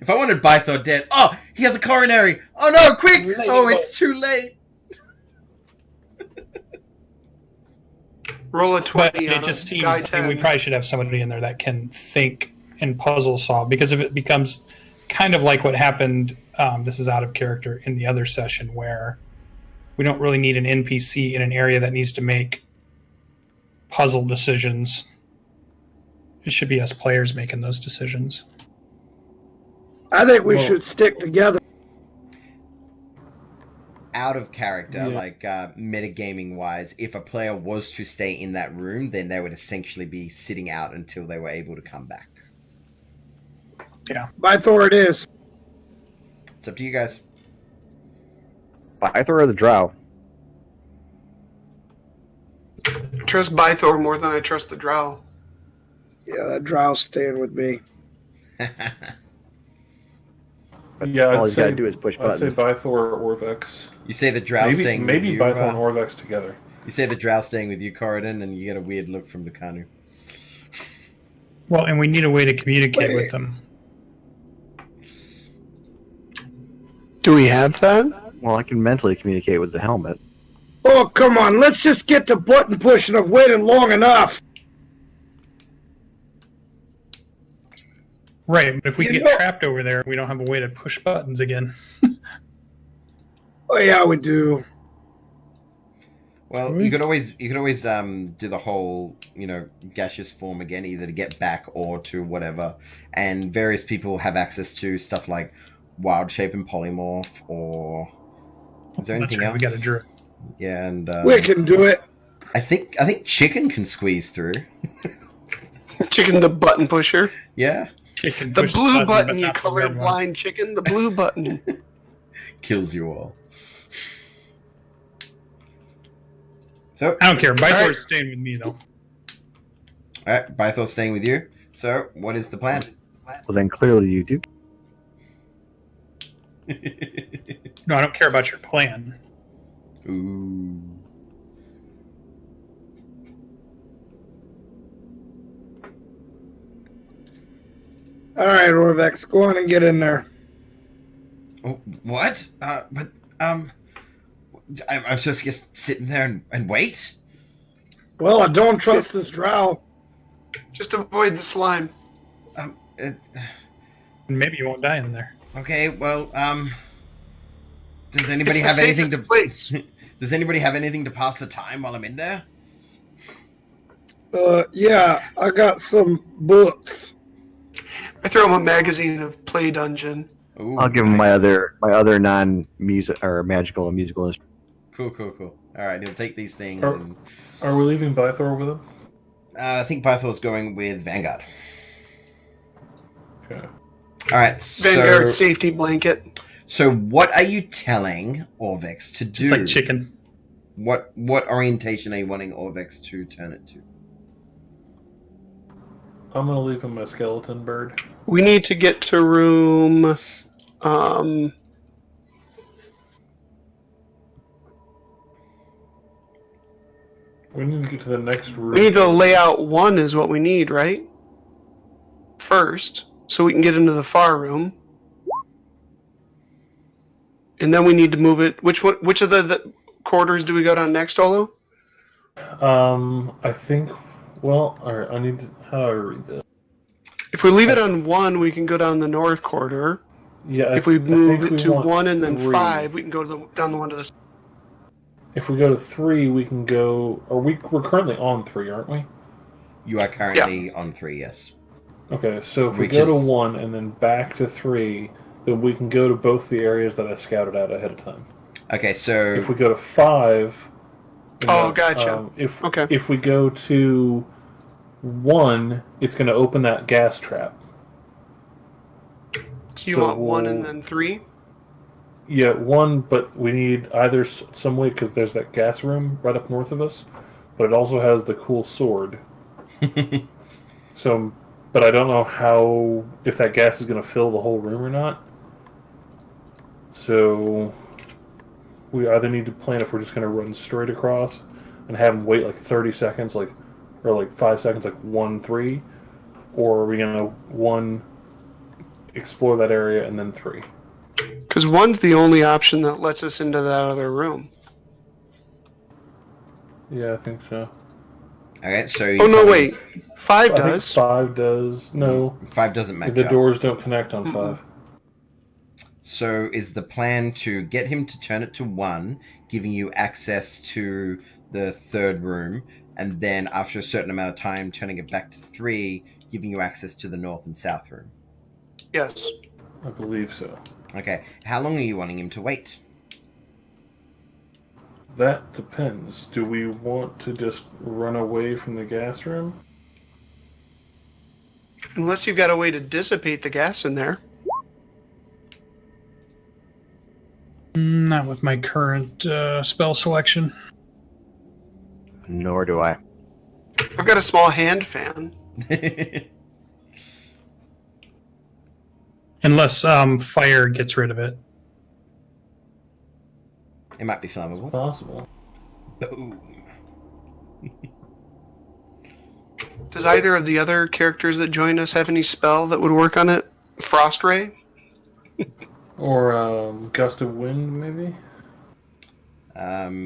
If I wanted Bythor dead, oh, he has a coronary. Oh no, quick! Oh, it's too late. Roll a But 20 it on just a seems guy I mean, 10. we probably should have somebody in there that can think and puzzle solve, because if it becomes kind of like what happened, this is out of character, in the other session, where we don't really need an NPC in an area that needs to make puzzle decisions. It should be us players making those decisions. I think we should stick together. Out of character, Yeah. like metagaming wise, if a player was to stay in that room, then they would essentially be sitting out until they were able to come back. Bythor it is. It's up to you guys. Bythor or the drow? I trust Bythor more than I trust the Drow. Yeah, that drow's staying with me. Yeah, All I'd he's got to say, do is push I'd say buttons. Bythor or Orvex. You say the drow Maybe staying with you. Bythor and Orvex together. You say the drow staying with you, Corridon, and you get a weird look from Lucanu. Well, and we need a way to communicate Wait. with them. Do we have that? Well, I can mentally communicate with the helmet. Oh, come on. Let's just get to button pushing. I've waited long enough. Right, but if we You get know- trapped over there, we don't have a way to push buttons again. Oh, yeah, we do. Well, you could always do the whole, gaseous form again, either to get back or to whatever. And various people have access to stuff like wild shape and polymorph, or is there anything else? We got a druid. Yeah, and We can do it. I think Chicken can squeeze through. Chicken the button pusher. Yeah, Chicken The push blue but button, you not the red one. colorblind chicken. The blue button. kills you all. So, I don't care. Bythor's Alright. staying with me, though. alright, Bythor's staying with you. So, what is the plan? Well, then clearly you do. No, I don't care about your plan. Ooh. All right, Orvex, go on and get in there. Oh, what? I'm supposed to just sit in there and wait? Well, I don't trust this drow. Just avoid the slime. Maybe you won't die in there. Okay, well, does anybody It's the have anything safest to place. Does anybody have anything to pass the time while I'm in there? Yeah, I got some books. I throw him a magazine of Play Dungeon. Ooh, I'll give him my nice. other non-music or magical instrument. Cool. All right, he'll take these things. Oh. And, Are we leaving Bythor with him? I think Bythor's going with Vanguard. Okay. All right, so Vanguard safety blanket. so what are you telling Orvex to do? Just like chicken. What orientation are you wanting Orvex to turn it to? I'm gonna leave him a skeleton bird. We need to get to room. We need to get to the next room. We need to lay out one is what we need, right? First, so we can get into the far room. And then we need to move it. Which of the quarters do we go down next, Olo? I think. Well, all right. I need to. How do I read this? If we leave it on one, we can go down the north quarter. Yeah. If we I move think it we to want 1 and then 3. 5, we can go to down the one to the. If we go to 3, we can go. We're currently on 3, aren't we? You are currently on 3, yes. Okay, so if we Which go to is- 1 and then back to 3, then we can go to both the areas that I scouted out ahead of time. Okay, so If we go to 5. then Oh, gotcha. Okay. If we go to 1, it's going to open that gas trap. So you So want 1 and we'll- then 3? Yeah, 1, but we need either some way because there's that gas room right up north of us, but it also has the cool sword. So, but I don't know if that gas is going to fill the whole room or not. So, we either need to plan if we're just going to run straight across and have them wait like 30 seconds, or like 5 seconds, like 1, 3, or are we going to 1 explore that area and then 3? Because 1's the only option that lets us into that other room. Yeah, I think so. okay, so Oh, you no, tell me wait. 5 I think does. 5 does. No, 5 doesn't match the up. doors don't connect on 5. So is the plan to get him to turn it to 1, giving you access to the 3rd room, and then after a certain amount of time, turning it back to 3, giving you access to the north and south room? Yes. I believe so. Okay, how long are you wanting him to wait? That depends. Do we want to just run away from the gas room? Unless you've got a way to dissipate the gas in there. Not with my current spell selection. Nor do I. I've got a small hand fan. Unless fire gets rid of it. It might be flammable. Possible. Boom. Does either of the other characters that joined us have any spell that would work on it? Frost Ray? Or gust of wind, maybe?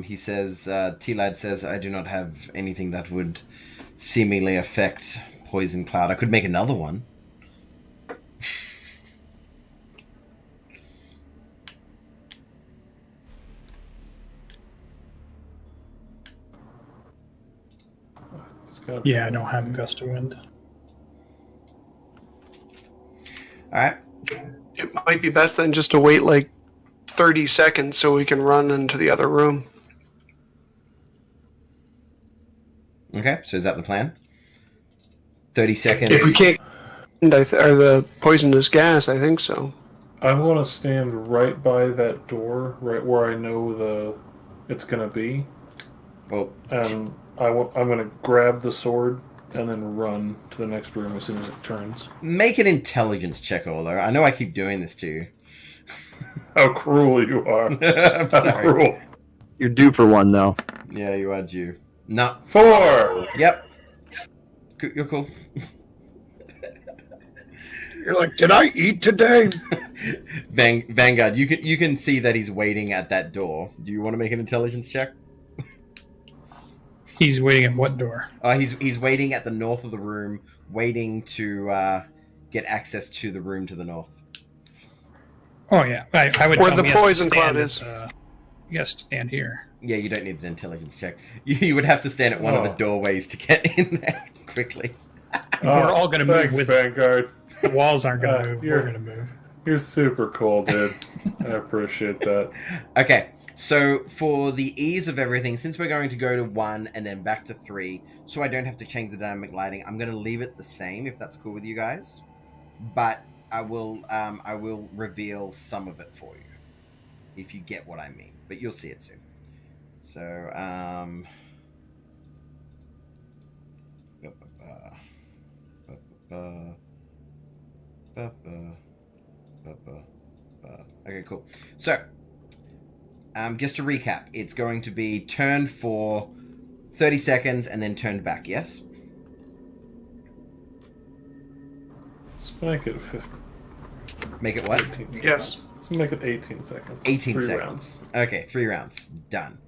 He says, T-Lad says, I do not have anything that would seemingly affect Poison Cloud. I could make another one. Yeah, I don't have gust of wind. Alright. It might be best then just to wait like 30 seconds so we can run into the other room. Okay, so is that the plan? 30 seconds. If we can't, or the poisonous gas, I think so. I'm going to stand right by that door, right where I know it's going to be. Well, And I'm going to grab the sword and then run to the next room as soon as it turns. make an intelligence check, Olo. I know I keep doing this to you. How cruel you are. I'm How sorry. cruel. You're due for one, though. Yeah, you are due. No. 4! Yep. You're cool. You're like, did I eat today? Vanguard, you can see that he's waiting at that door. Do you want to make an intelligence check? He's waiting at what door? He's waiting at the north of the room, waiting to get access to the room to the north. Oh yeah, I would. Where tell the him he has to poison cloud stand is. you gotta stand here. Yeah, you don't need an intelligence check. You would have to stand at one of the doorways to get in there quickly. We're all gonna move Thanks, with Vanguard. the walls aren't gonna move. you're- We're gonna move. You're super cool, dude. I appreciate that. Okay, so for the ease of everything, since we're going to go to 1 and then back to 3, so I don't have to change the dynamic lighting, I'm going to leave it the same if that's cool with you guys. But I will reveal some of it for you, if you get what I mean. But you'll see it soon. So, okay, cool. So, just to recap, it's going to be turned for 30 seconds and then turned back, yes? Let's make it 15. Make it what? 18 seconds. Yes. Let's make it 18 seconds. 18 3 seconds. rounds. Okay, 3 rounds. Done.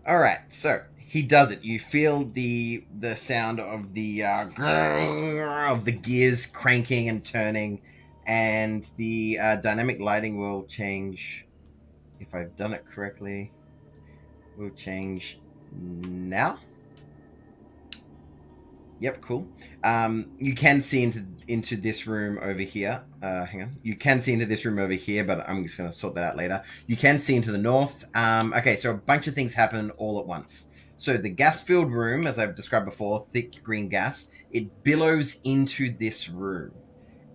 Alright, so he does it. You feel the sound of the gears cranking and turning, and the dynamic lighting will change. If I've done it correctly, will change now. Yep, cool. You can see into this room over here. Hang on. You can see into this room over here, but I'm just going to sort that out later. You can see into the north. Okay, so a bunch of things happen all at once. So the gas-filled room, as I've described before, thick green gas, it billows into this room.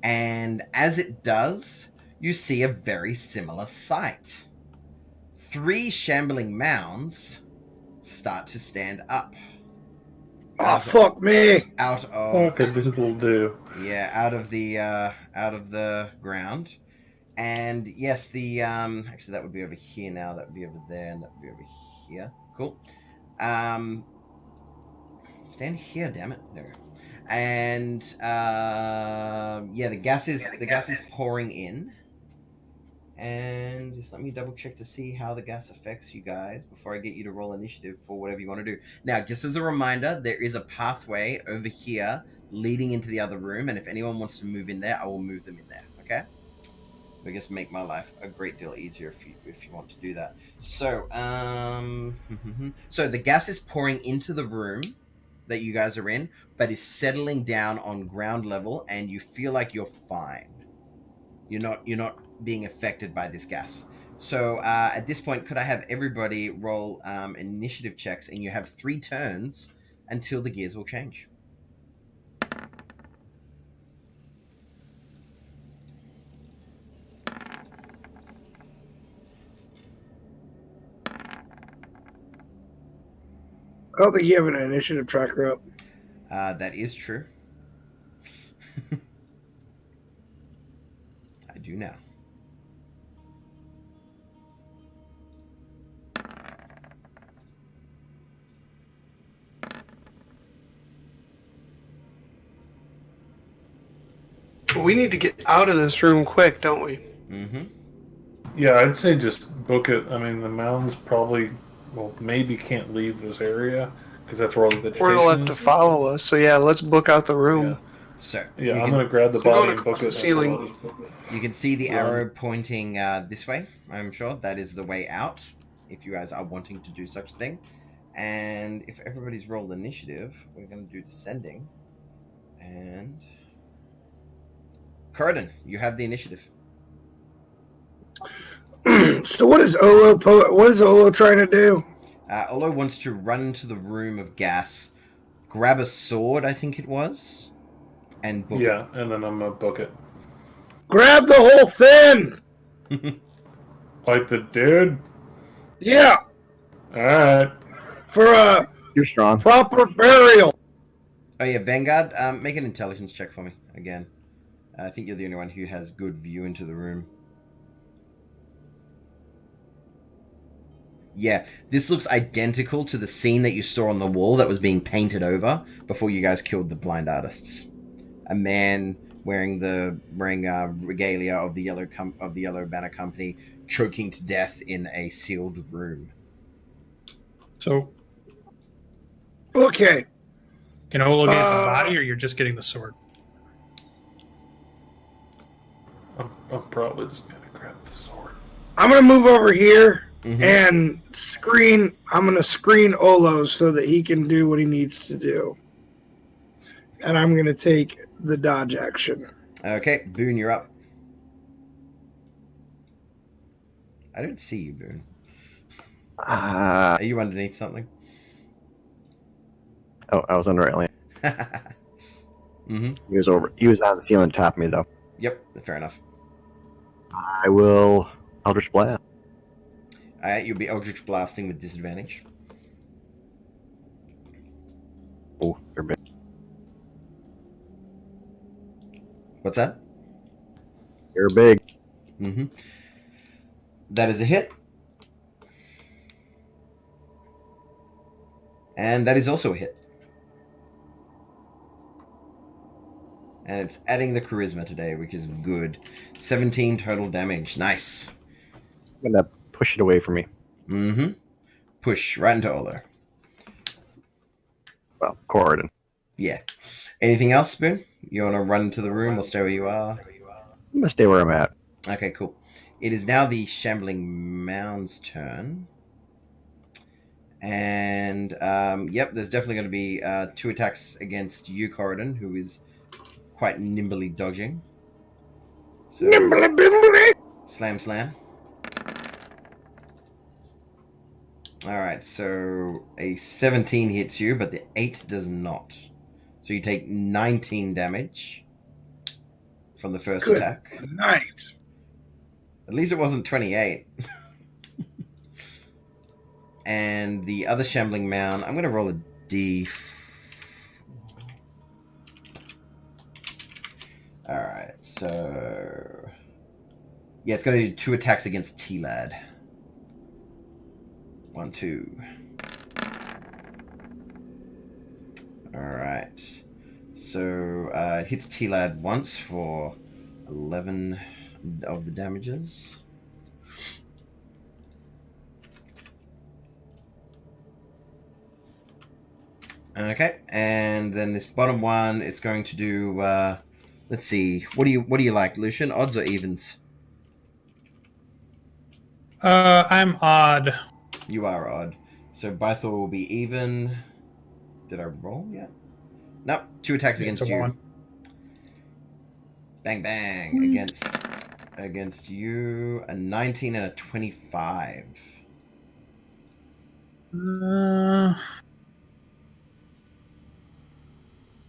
And as it does, you see a very similar sight. 3 shambling mounds start to stand up. Oh, fuck me. Out of Fuck a doodle do. yeah, out of the ground. And yes, the actually that would be over here now, that would be over there, and that would be over here. Cool. Stand here, damn it. There. And yeah, the gas is pouring in. And just let me double check to see how the gas affects you guys before I get you to roll initiative for whatever you want to do. Now, just as a reminder, there is a pathway over here leading into the other room, and if anyone wants to move in there, I will move them in there, okay? I guess make my life a great deal easier if you want to do that. So, so the gas is pouring into the room that you guys are in, but is settling down on ground level, and you feel like you're fine. You're not being affected by this gas. So at this point, could I have everybody roll initiative checks, and you have 3 turns until the gears will change. I don't think you have an initiative tracker up. That is true. I do now. We need to get out of this room quick, don't we? Mm-hmm. Yeah, I'd say just book it. I mean, the mounds probably, well, maybe can't leave this area because that's where all the vegetation Or they'll have to is. follow us. So yeah, let's book out the room. So Yeah, you I'm can, gonna grab the We're body going and book across it. the ceiling. That's all. you can see the Run. arrow pointing this way. I'm sure that is the way out. If you guys are wanting to do such a thing, and if everybody's rolled initiative, we're going to do descending. And Corridon, you have the initiative. So what is Olo trying to do? Olo wants to run to the room of gas, grab a sword, I think it was, and book Yeah, and then I'm gonna book it. Grab the whole thing. it. Like the dude. Yeah, All right. for a You're strong. proper burial. Oh yeah, Vanguard, make an intelligence check for me again. I think you're the only one who has good view into the room. Yeah, this looks identical to the scene that you saw on the wall that was being painted over before you guys killed the blind artists. A man wearing regalia of the Yellow Banner Company, choking to death in a sealed room. So, Okay. can Olo get the body, or you're just getting the sword? I'm probably just gonna grab the sword. I'm gonna move over here Mhm. and screen. I'm gonna screen Olo so that he can do what he needs to do. And I'm gonna take the dodge action. Okay, Boone, you're up. I don't see you, Boone. Are you underneath something? Oh, I was on the right lane. Mm-hmm. He was over. He was on the ceiling top of me, though. Yep, fair enough. I will Eldritch Blast. Alright, you'll be Eldritch Blasting with disadvantage. Oh, you're big. What's that? You're big. Mm-hmm. That is a hit. And that is also a hit. And it's adding the charisma today, which is good. 17 total damage. Nice. I'm gonna push it away from me. Mm-hmm. Push right into Olo. Well, Corridon. Yeah. Anything else, Spoon? You want to run into the room or stay where you are? I'm gonna stay where I'm at. Okay, cool. It is now the Shambling Mound's turn. And, yep, there's definitely going to be 2 attacks against you, Corridon, who is quite nimbly dodging. So, Nimbly bimbly. slam, slam. Alright, so a 17 hits you, but the 8 does not. So you take 19 damage from the first Good attack. night. At least it wasn't 28. And the other Shambling Mound, I'm going to roll a D. Alright, so... yeah, it's going to do 2 attacks against T-Lad. 1, 2. Alright. So, it hits T-Lad once for 11 of the damages. Okay, and then this bottom one, it's going to do, let's see, what do you like, Lucian? Odds or evens? I'm odd. You are odd. So Bythor will be even. Did I roll yet? Nope. 2 attacks It's against a you. 1. Bang bang against you. A 19 and a 25.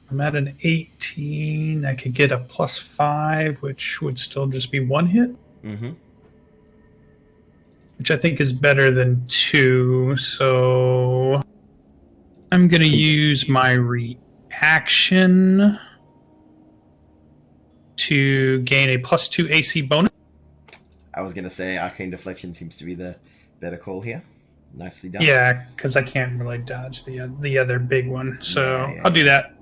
I'm at an 18. I could get a +5, which would still just be 1 hit, Mm-hmm. which I think is better than 2. So I'm going to use my reaction to gain a +2 AC bonus. I was going to say Arcane Deflection seems to be the better call here. Nicely done. Yeah, because I can't really dodge the other big one. So Yeah, I'll do that.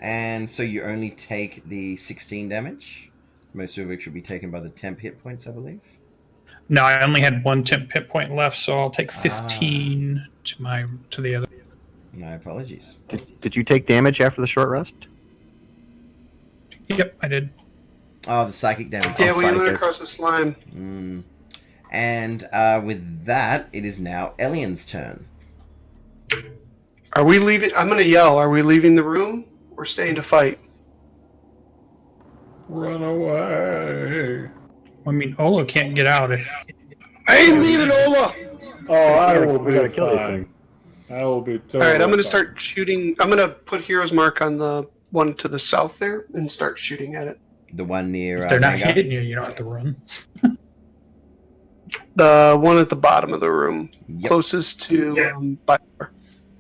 And so you only take the 16 damage, most of which will be taken by the temp hit points, I believe. No, I only had 1 temp hit point left, so I'll take 15 to the other. My apologies. Did you take damage after the short rest? Yep, I did. Oh, the psychic damage. Yeah, we psychic. went across the slime. And with that, it is now Elian's turn. Are we leaving? I'm going to yell. Are we leaving the room or staying to fight? Run away. I mean, Olo can't get out if. I ain't leaving Ola. Oh, I will We be gotta kill this fine. thing. I will be totally All right, I'm going to fine. start shooting. I'm going to put Hero's Mark on the one to the south there and start shooting at it. The one near. If they're not Vanguard. hitting you, you don't have to run. The one at the bottom of the room, Yep. closest to Bifar.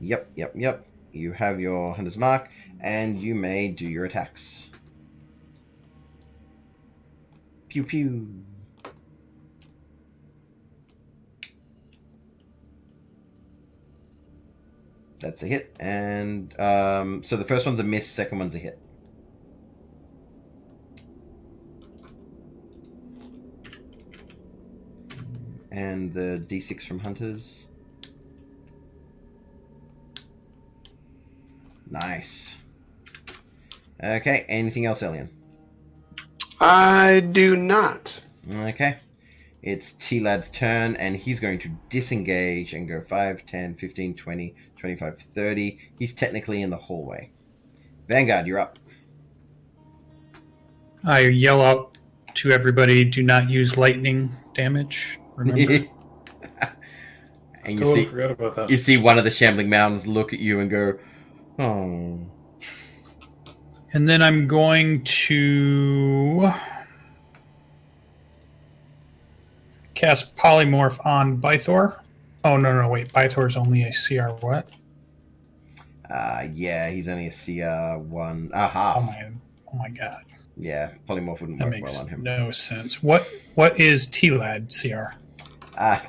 Yep. You have your Hunter's Mark, and you may do your attacks. Pew pew. That's a hit, and so the first one's a miss, second one's a hit. And the D6 from Hunters. Nice. Okay, anything else, Elian? I do not. Okay. It's T-Lad's turn, and he's going to disengage and go 5, 10, 15, 20, 25, 30. He's technically in the hallway. Vanguard, you're up. I yell out to everybody, do not use lightning damage. Remember? And you Totally see, forgot about that. you see one of the shambling mountains look at you and go, oh. And then I'm going to cast Polymorph on Bythor. Oh, no, wait. Bythor's only a CR what? Yeah, he's only a CR1, a half. Oh my god. Yeah, polymorph wouldn't That work makes well on him. no sense. What is T-Lad CR?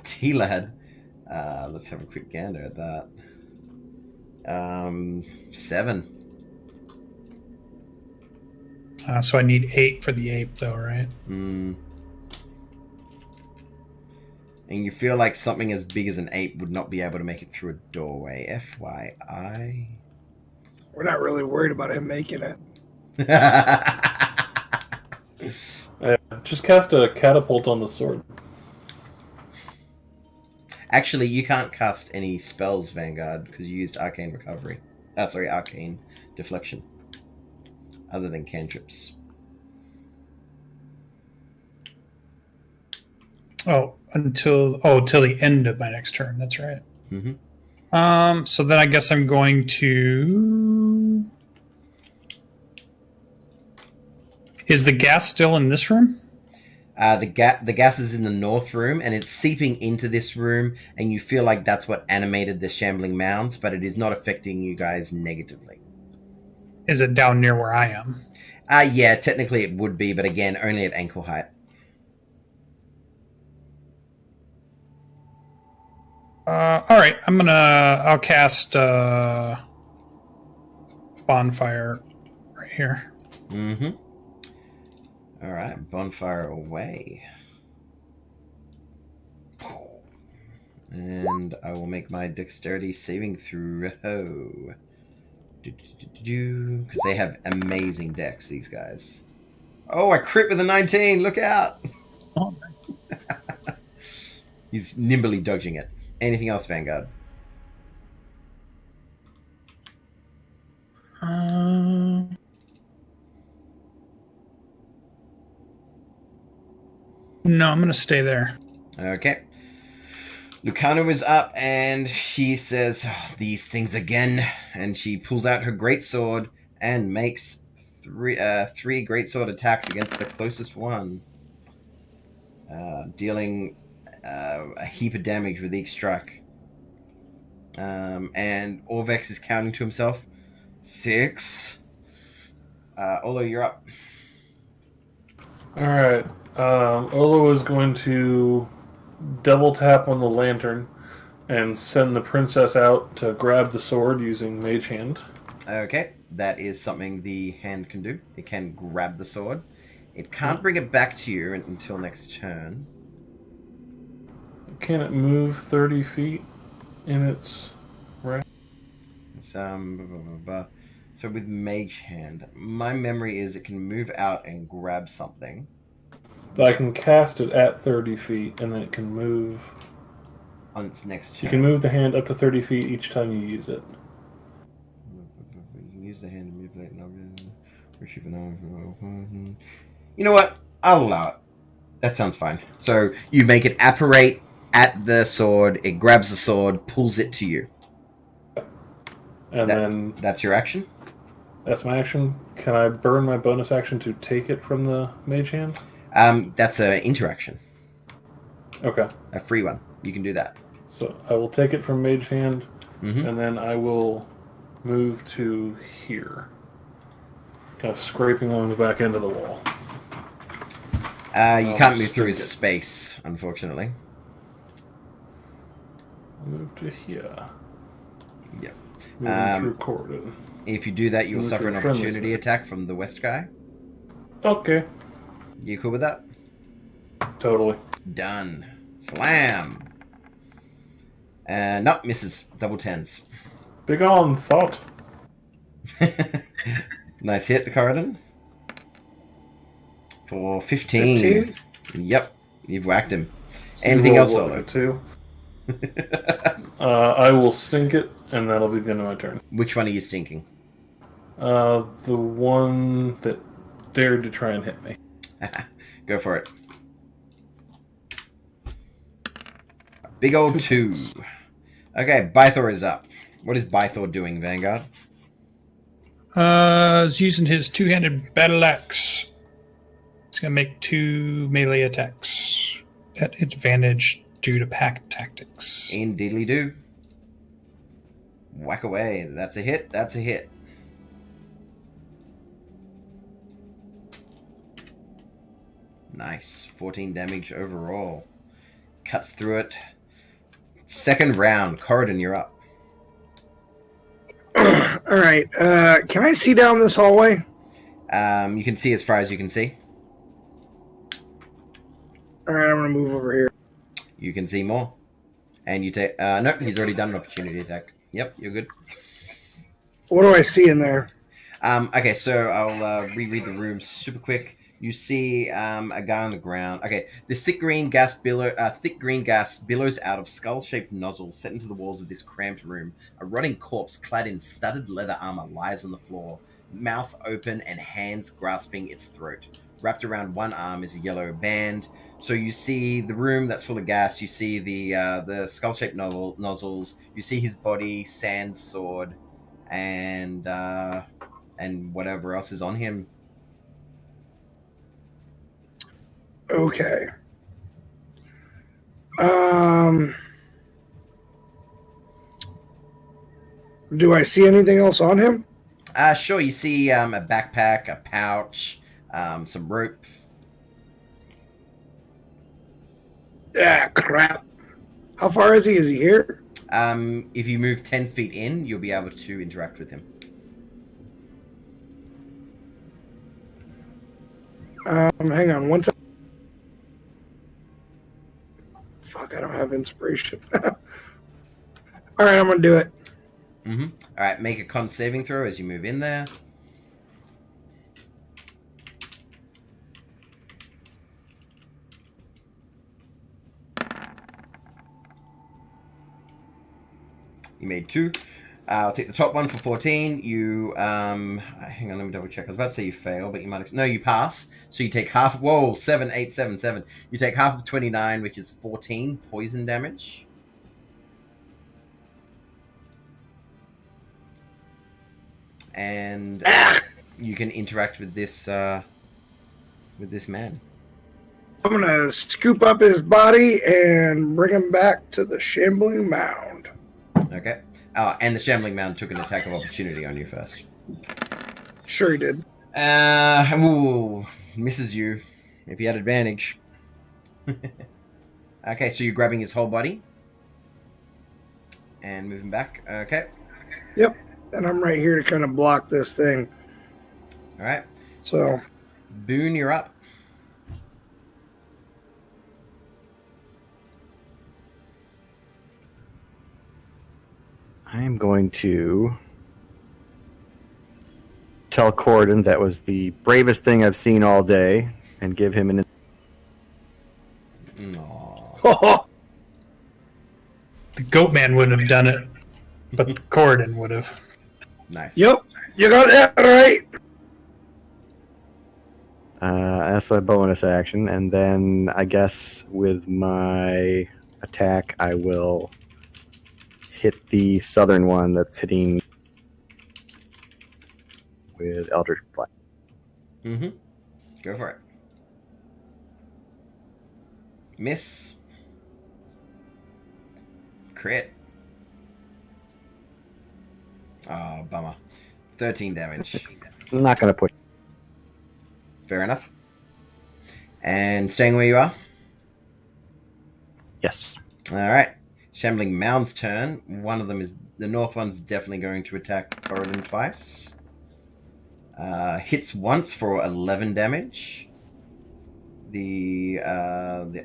T-Lad. Let's have a quick gander at that. 7. So I need 8 for the ape, though, right? And you feel like something as big as an ape would not be able to make it through a doorway. FYI. We're not really worried about him making it. Just cast a catapult on the sword. Actually, you can't cast any spells, Vanguard, because you used Arcane Recovery. Arcane Deflection. Other than cantrips. Till the end of my next turn. That's right. Mm-hmm. So then I guess I'm going to. Is the gas still in this room? The gas is in the north room, and it's seeping into this room, and you feel like that's what animated the shambling mounds, but it is not affecting you guys negatively. Is it down near where I am? Yeah, technically it would be, but again, only at ankle height. All right, I'll cast bonfire right here. Mm-hmm. All right, bonfire away. And I will make my dexterity saving throw. Because they have amazing dex, these guys. Oh, I crit with a 19. Look out. Oh, He's nimbly dodging it. Anything else, Vanguard? No, I'm going to stay there. Okay. Lucano is up and she says, oh, these things again. And she pulls out her greatsword and makes three greatsword attacks against the closest one. Dealing a heap of damage with each strike. And Orvex is counting to himself. 6. Olo, you're up. Alright. Olo is going to double tap on the lantern and send the princess out to grab the sword using Mage Hand. Okay, that is something the hand can do. It can grab the sword. It can't bring it back to you until next turn. Can it move 30 feet in its right? It's, so with Mage Hand, my memory is it can move out and grab something. But I can cast it at 30 feet, and then it can move. On its next turn. You can move the hand up to 30 feet each time you use it. You can use the hand to manipulate an. You know what? I'll allow it. That sounds fine. So you make it apparate at the sword, it grabs the sword, pulls it to you. And then that's your action? That's my action. Can I burn my bonus action to take it from the Mage Hand? That's an interaction. Okay. A free one. You can do that. So I will take it from Mage Hand, and then I will move to here. Kind of scraping along the back end of the wall. You can't move through his space, unfortunately. I'll move to here. Yep. Moving through Corden. If you do that, you'll suffer an opportunity attack from the west guy. Okay. You cool with that? Totally. Done. Slam. No, misses. Double tens. Big on, thought. Nice hit, Corridon. For 15. Yep, you've whacked him. Anything else, Solo? Two. I will stink it, and that'll be the end of my turn. Which one are you stinking? The one that dared to try and hit me. Go for it. Big old 2. Okay, Bythor is up. What is Bythor doing, Vanguard? He's using his two-handed battle axe. He's going to make 2 melee attacks at advantage due to pack tactics. Indeedly do. Whack away. That's a hit. That's a hit. Nice. 14 damage overall. Cuts through it. Second round. Corridon, you're up. Alright. Can I see down this hallway? You can see as far as you can see. Alright, I'm going to move over here. You can see more. And you take... no, he's already done an opportunity attack. Yep, you're good. What do I see in there? Okay, so I'll reread the room super quick. You see a guy on the ground. Okay, this thick green gas billows out of skull-shaped nozzles set into the walls of this cramped room. A rotting corpse clad in studded leather armor lies on the floor, mouth open and hands grasping its throat. Wrapped around one arm is a yellow band. So you see the room that's full of gas. You see the skull-shaped nozzles. You see his body, Sand's sword, and whatever else is on him. Okay. Do I see anything else on him? Sure. You see a backpack, a pouch, some rope. Ah, crap. How far is he? Is he here? If you move 10 feet in, you'll be able to interact with him. Hang on one second. Fuck, I don't have inspiration. Alright, I'm gonna do it. Alright, make a con saving throw as you move in there. You made 2. I'll take the top one for 14. You, hang on, let me double check. I was about to say you fail, but you might... No, you pass. So you take half... Whoa, 7, 8, 7, 7. You take half of 29, which is 14 poison damage. And you can interact with this man. I'm gonna scoop up his body and bring him back to the shambling mound. Okay. Oh, and the shambling mound took an attack of opportunity on you first. Sure he did. Ooh, misses you. if you had advantage. Okay, so you're grabbing his whole body and moving back. Okay. Yep. And I'm right here to kind of block this thing. All right. So, Boone, you're up. I'm going to tell Corden that was the bravest thing I've seen all day and give him an... Aww. The goat man wouldn't have done it, but the Corden would have. Nice. yep, you got that right. That's my bonus action. And then I guess with my attack, I will hit the southern one that's hitting with Eldritch Blast. Mm-hmm. Go for it. Miss. Crit. Oh, bummer. 13 damage. I'm not going to push. Fair enough. And staying where you are? Yes. Alright. Shambling Mound's turn. One of them is... The north one's definitely going to attack Corridon twice. Hits once for 11 damage. The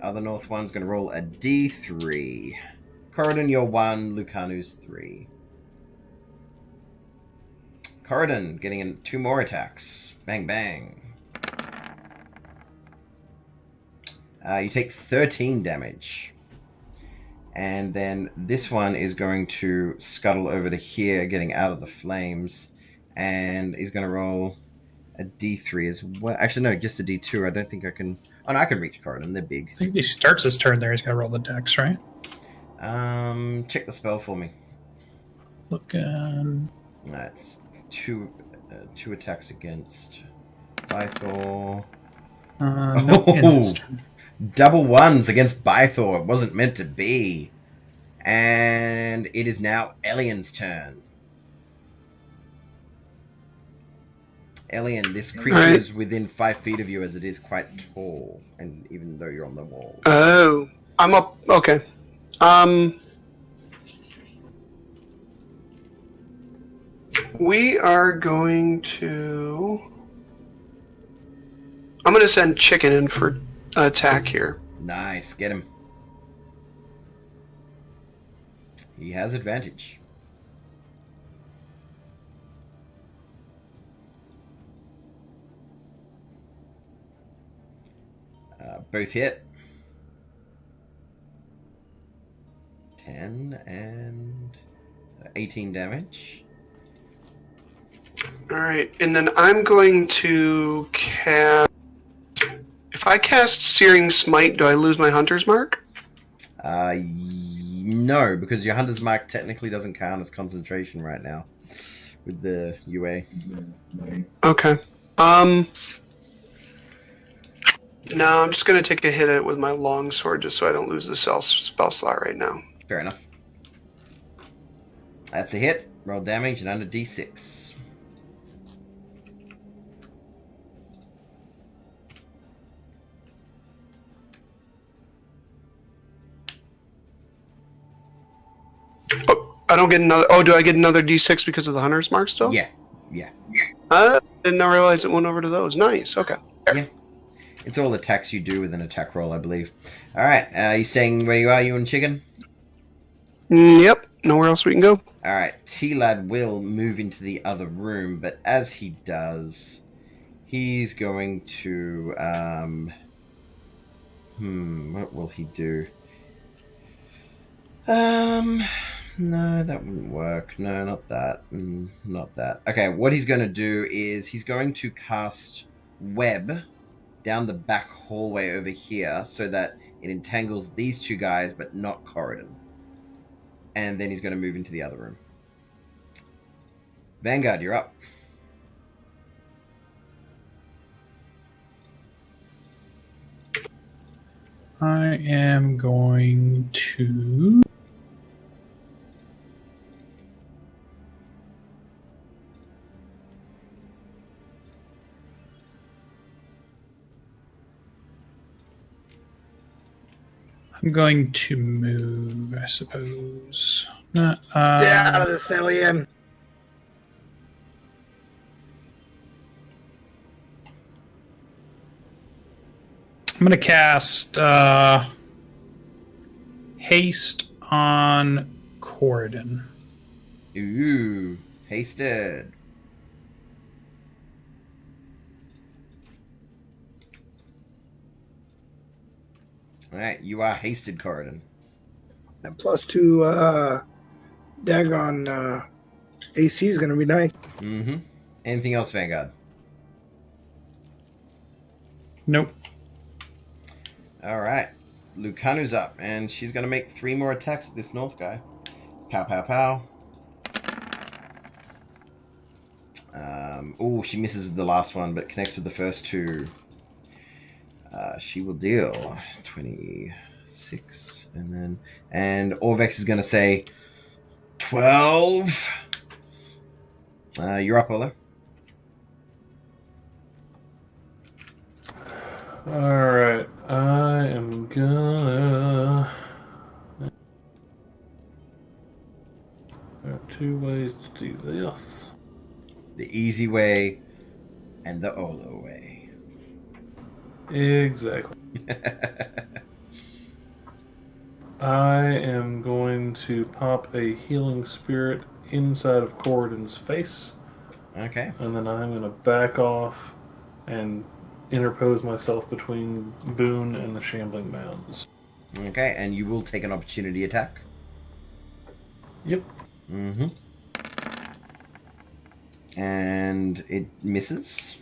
other north one's going to roll a d3. Corridon, you're 1. Lucanu's 3. Corridon getting in 2 more attacks. Bang, bang. You take 13 damage. And then this one is going to scuttle over to here, getting out of the flames. And he's going to roll a d3 as well. Actually, no, just a d2. I don't think I can... Oh, no, I can reach Corridon. They're big. I think he starts his turn there. He's got to roll the dex, right? Check the spell for me. Looking. That's two attacks against Bythor. No, ends its turn. Double ones against Bythor. It wasn't meant to be. And it is now Elian's turn. Elian, this creature is within 5 feet of you as it is quite tall. And even though you're on the wall. Oh, I'm up. Okay. We are going to... I'm going to send Chicken in for attack here. Nice. Get him. He has advantage. Both hit. 10 and 18 damage. Alright, and then I'm going to cast... If I cast Searing Smite, do I lose my Hunter's Mark? No, because your Hunter's Mark technically doesn't count as concentration right now with the UA. Okay. No, I'm just going to take a hit at it with my longsword just so I don't lose the spell slot right now. Fair enough. That's a hit. Roll damage and under d6. Oh, I don't get another... Oh, do I get another d6 because of the Hunter's Mark still? Yeah. Didn't realize it went over to those. Nice, okay. Yeah. It's all attacks you do with an attack roll, I believe. Alright, you staying where you are, you and Chicken? Yep, nowhere else we can go. Alright, T-Lad will move into the other room, but as he does, he's going to, what will he do? No, that wouldn't work. No, not that. Not that. Okay, what he's going to do is he's going to cast Web down the back hallway over here so that it entangles these two guys, but not Corridon. And then he's going to move into the other room. Vanguard, you're up. I am going to... I'm going to move, I suppose. Stay out of this, alien. I'm going to cast Haste on Corridon. Ooh, hasted. All right, you are hasted, Corridon. That +2 daggone AC is going to be nice. Mm-hmm. Anything else, Vanguard? Nope. All right. Lucanu's up, and she's going to make 3 more attacks at this north guy. Pow, pow, pow. Oh, she misses with the last one, but connects with the first 2. She will deal 26, and Orvex is going to say 12. You're up, Ola. Alright, I am gonna... There are 2 ways to do this. The easy way and the Ola way. Exactly. I am going to pop a healing spirit inside of Corridon's face. Okay. And then I'm going to back off and interpose myself between Boone and the Shambling Mounds. Okay, and you will take an opportunity attack. Yep. Mm-hmm. And it misses.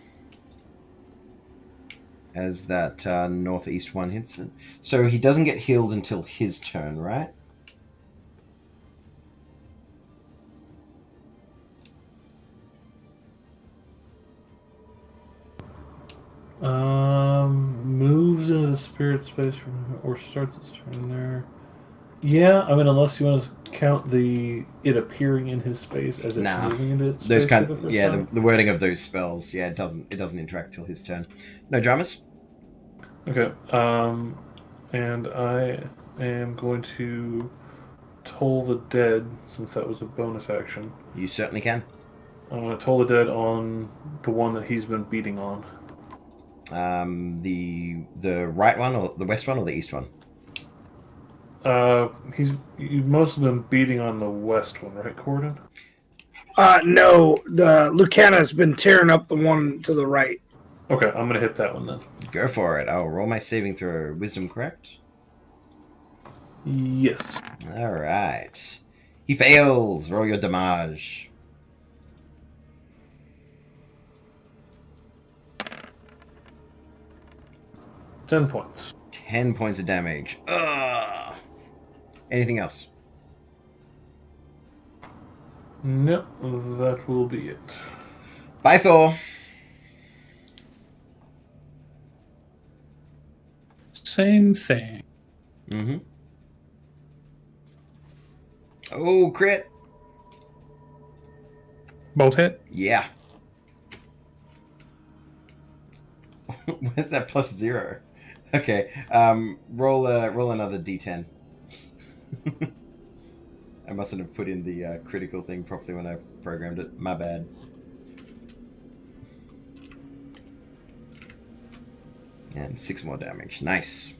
As that northeast one hits it. So he doesn't get healed until his turn, right? Moves into the spirit space or starts its turn there. Yeah, I mean, unless you want to count it appearing in his space as it moving into its those space. kind, the wording of those spells, it doesn't interact till his turn. No dramas. Okay. And I am going to Toll the Dead, since that was a bonus action. You certainly can. I'm going to Toll the Dead on the one that he's been beating on. The right one, or the west one, or the east one? You've mostly been beating on the west one, right, Corridon? No, the Lucana's been tearing up the one to the right. Okay, I'm going to hit that one then. Go for it. I'll roll my saving throw. Wisdom, correct? Yes. All right. He fails. Roll your damage. 10 points. 10 points of damage. Ugh. Anything else? Nope, that will be it. Bye, Thor. Same thing. Mm-hmm. Oh, crit. Both hit? Yeah. Where's that +0? Okay. Roll another d10. I mustn't have put in the critical thing properly when I programmed it. My bad. And 6 more damage. Nice.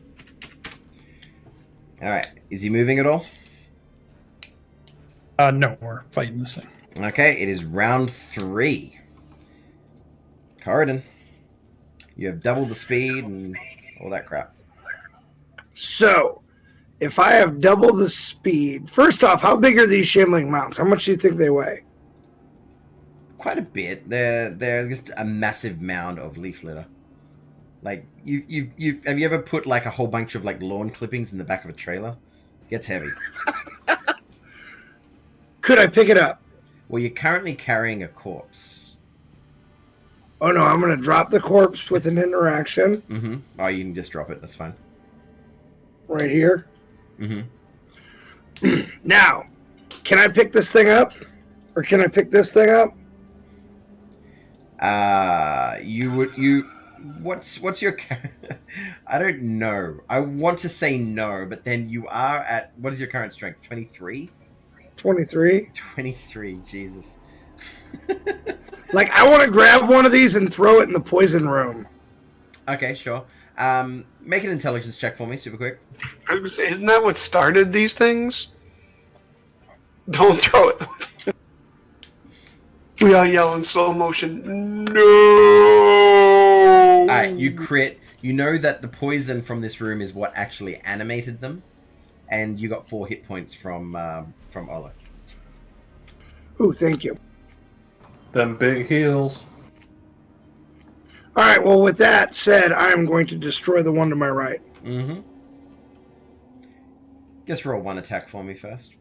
Alright. Is he moving at all? No, we're fighting this thing. Okay, it is round 3. Corridon. You have double the speed and all that crap. So, if I have double the speed... First off, how big are these shambling mounts? How much do you think they weigh? Quite a bit. They're just a massive mound of leaf litter. Like, have you ever put like a whole bunch of like lawn clippings in the back of a trailer? It gets heavy. Could I pick it up? Well, you're currently carrying a corpse. Oh no, I'm going to drop the corpse with an interaction. Mm-hmm. Oh, you can just drop it. That's fine. Right here. Mm-hmm. Now, can I pick this thing up? Or can I pick this thing up? what's your? I don't know. I want to say no, but then you are at what is your current strength? 23? 23. 23. Jesus. Like, I want to grab one of these and throw it in the poison room. Okay, sure. Make an intelligence check for me, super quick. I was gonna say, isn't that what started these things? Don't throw it. We all yell in slow motion. No. All right, you crit. You know that the poison from this room is what actually animated them, and you got 4 hit points from Ola. Ooh, thank you. Them big heels. All right, well, with that said, I am going to destroy the one to my right. Mm-hmm. Just roll 1 attack for me first.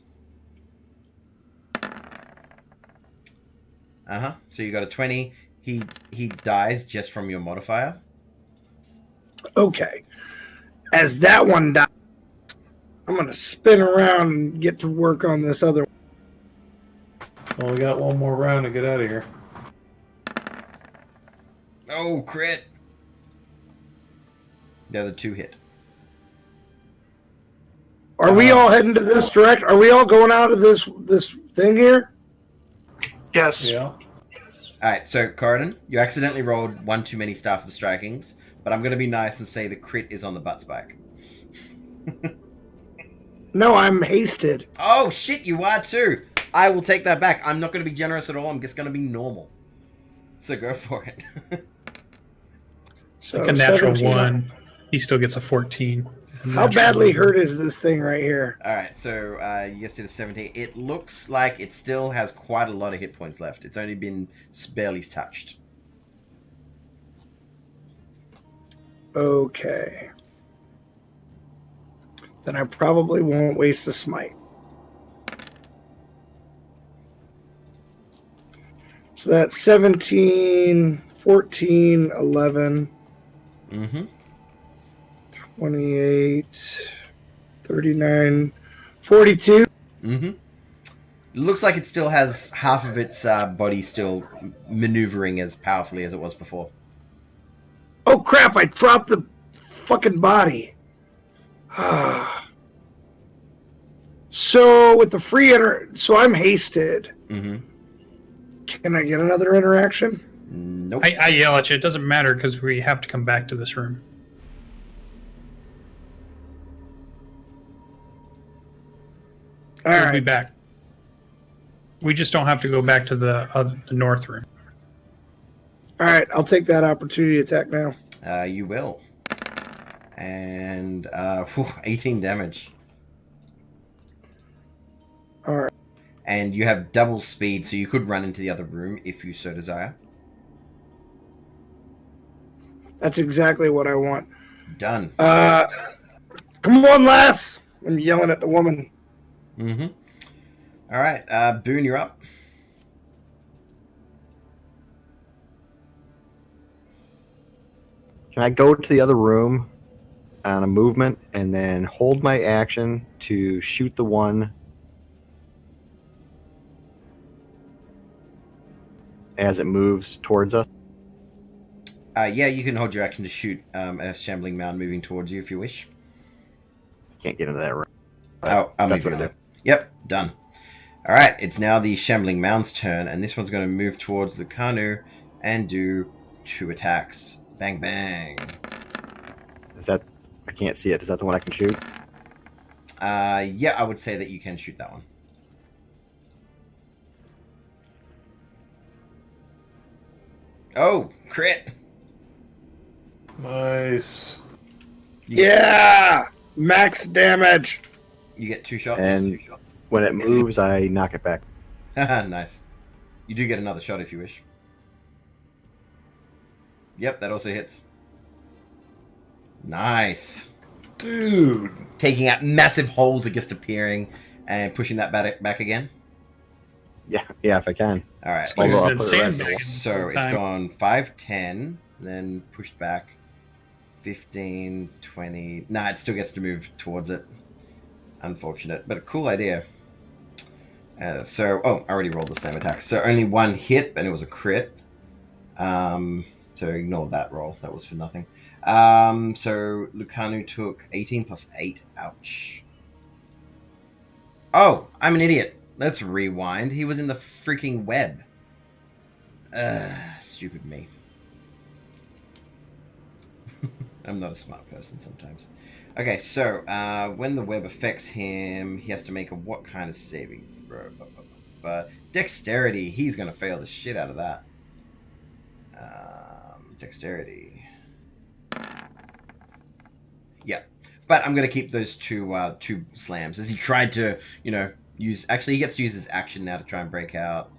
Uh-huh. So you got a 20. He dies just from your modifier. Okay. As that one dies, I'm going to spin around and get to work on this other one. Well, we got one more round to get out of here. Oh, crit. The other 2 hit. Are we all heading to this direct? Are we all going out of this thing here? Yes. Yeah. Alright, so Corridon, you accidentally rolled 1 too many Staff of Strikings, but I'm going to be nice and say the crit is on the butt spike. No, I'm hasted. Oh, shit, you are too. I will take that back. I'm not going to be generous at all. I'm just going to be normal. So go for it. So Like a natural 17. 1. He still gets a 14. How badly hurt is this thing right here? Alright, so you just did a 17. It looks like it still has quite a lot of hit points left. It's only been barely touched. Okay. Then I probably won't waste a smite. So that's 17, 14, 11, Mm-hmm. 28, 39, 42. Mm-hmm. It looks like it still has half of its body still maneuvering as powerfully as it was before. Oh crap, I dropped the fucking body. So with the free so I'm hasted. Mm-hmm. Can I get another interaction? Nope. I yell at you. It doesn't matter because we have to come back to this room. All We'll be right. back. We just don't have to go back to the north room. All right, I'll take that opportunity attack now. You will. And 18 damage. All right. And you have double speed, so you could run into the other room if you so desire. That's exactly what I want. Done. Come on, lass. I'm yelling at the woman. Mm-hmm. All right, Boone, you're up. Can I go to the other room on a movement and then hold my action to shoot the one as it moves towards us? Yeah, you can hold your action to shoot a shambling mound moving towards you if you wish. Can't get into that room. I'll That's move what you I on. do. Yep, done. All right, it's now the shambling mound's turn, and this one's going to move towards the Kanu and do 2 attacks. Bang, bang. Is that? I can't see it. Is that the one I can shoot? Yeah, I would say that you can shoot that one. Oh, crit. Nice. Yeah! Max damage. You get 2 shots. And when it moves, I knock it back. Nice. You do get another shot if you wish. Yep, that also hits. Nice. Dude. Taking out massive holes that just appearing and pushing that back again. Yeah, if I can. All right. Although I'll Been put it right sandbagging the So whole it's time. gone 5, 10, then pushed back 15, 20. Nah, it still gets to move towards it. Unfortunate, but a cool idea. I already rolled the same attack. So only 1 hit, and it was a crit. So ignore that roll. That was for nothing. So Lucanu took 18 plus 8. Ouch. Oh, I'm an idiot. Let's rewind. He was in the freaking web. Stupid me. I'm not a smart person sometimes. Okay, so when the web affects him, he has to make a what kind of saving throw? But dexterity, he's going to fail the shit out of that. Dexterity. Yeah, but I'm going to keep those two slams. As he tried to, use... Actually, he gets to use his action now to try and break out.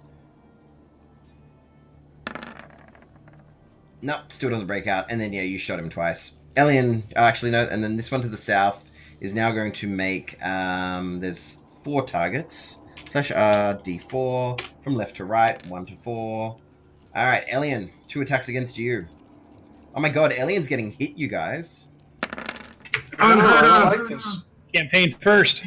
Nope, still doesn't break out. And then, yeah, you shot him twice. Elian, actually, no. And then this one to the south is now going to make... there's 4 targets. Slash D4 from left to right. 1 to 4. Alright, Elian. 2 attacks against you. Oh my god, Elian's getting hit, you guys. I like this. Campaign first.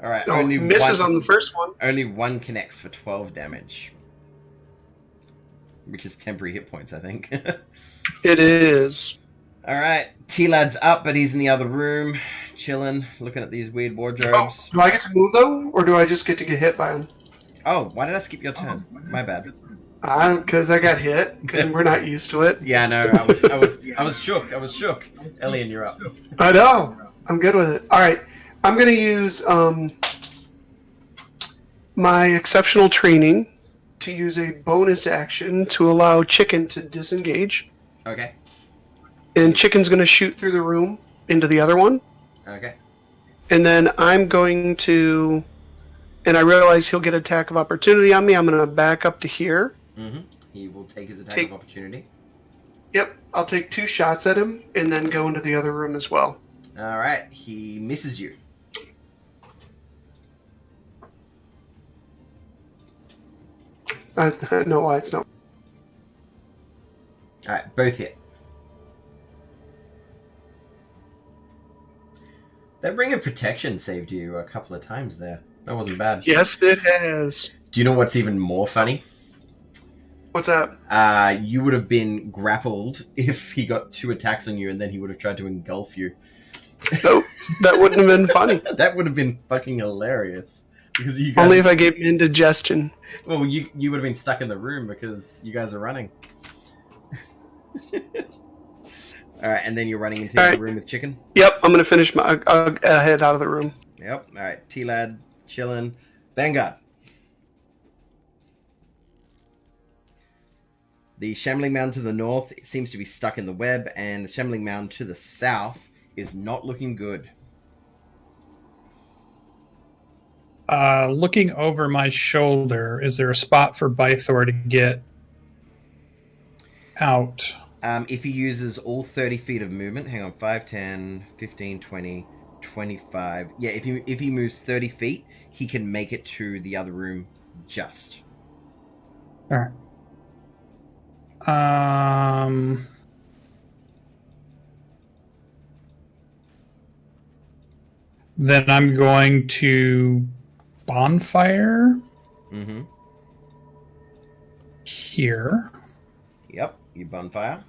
Alright, Oh, only misses one, on the first one. Only 1 connects for 12 damage. Which is temporary hit points, I think. It is. Alright, T-Lad's up, but he's in the other room, chilling, looking at these weird wardrobes. Do I get to move though, or do I just get to get hit by him? Oh, why did I skip your turn? My bad. Because I got hit, because we're not used to it. Yeah, no, I was shook. I was shook. Elian, you're up. I know. I'm good with it. All right, I'm going to use my exceptional training to use a bonus action to allow Chicken to disengage. Okay. And Chicken's going to shoot through the room into the other one. Okay. And then I'm going to, and I realize he'll get attack of opportunity on me. I'm going to back up to here. Mm-hmm. He will take his attack of opportunity. Yep, I'll take 2 shots at him and then go into the other room as well. All right, he misses you. I know why it's not. All right, both hit. That ring of protection saved you a couple of times there. That wasn't bad. Yes, it has. Do you know what's even more funny? What's that? You would have been grappled if he got 2 attacks on you, and then he would have tried to engulf you. Nope, that wouldn't have been funny. That would have been fucking hilarious. Because you guys... Only if I gave him indigestion. Well, you would have been stuck in the room because you guys are running. Alright, and then you're running into the room with Chicken? Yep, I'm going to finish my... I'll head out of the room. Yep, alright. T-Lad, chillin'. Vanguard. The Shambling Mound to the north seems to be stuck in the web, and the Shambling Mound to the south is not looking good. Looking over my shoulder, is there a spot for Bythor to get out? If he uses all 30 feet of movement, hang on, 5, 10, 15, 20, 25. Yeah, if he moves 30 feet, he can make it to the other room just. All right. Then I'm going to bonfire here. Yep, you bonfire.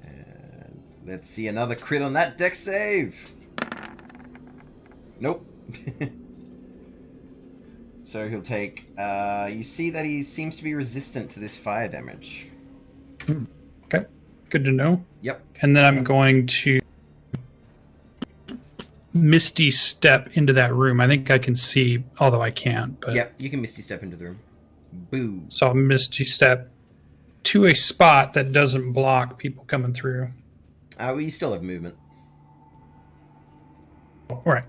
And let's see another crit on that dex save. Nope. So he'll take, you see that he seems to be resistant to this fire damage. Okay, good to know. Yep. And then I'm going to Misty Step into that room. I think I can see, although I can't. But yep, you can Misty Step into the room. Boo. So I'll Misty Step to a spot that doesn't block people coming through. Well, you still have movement. All right.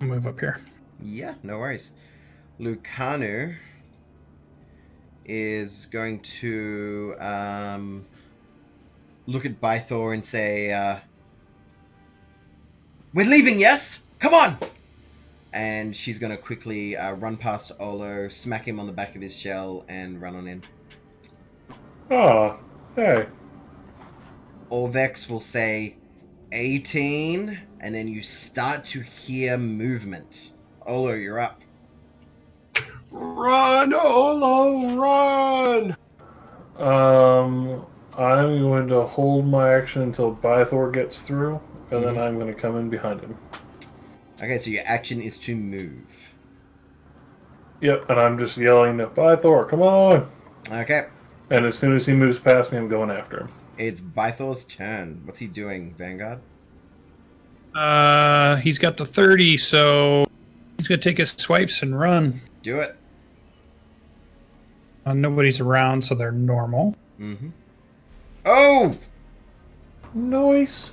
I'll move up here. Yeah, no worries. Lucanu is going to look at Bythor and say, "We're leaving, yes? Come on!" And she's going to quickly run past Olo, smack him on the back of his shell, and run on in. Oh, hey. Orvex will say 18, and then you start to hear movement. Olo, you're up. Run, Olo, run! I'm going to hold my action until Bythor gets through, and then I'm going to come in behind him. Okay, so your action is to move. Yep, and I'm just yelling to Bythor, come on! Okay. And as soon as he moves past me, I'm going after him. It's Bythor's turn. What's he doing, Vanguard? He's got the 30, so he's gonna take his swipes and run. Do it. Nobody's around, so they're normal. Mm-hmm. Oh! Nice.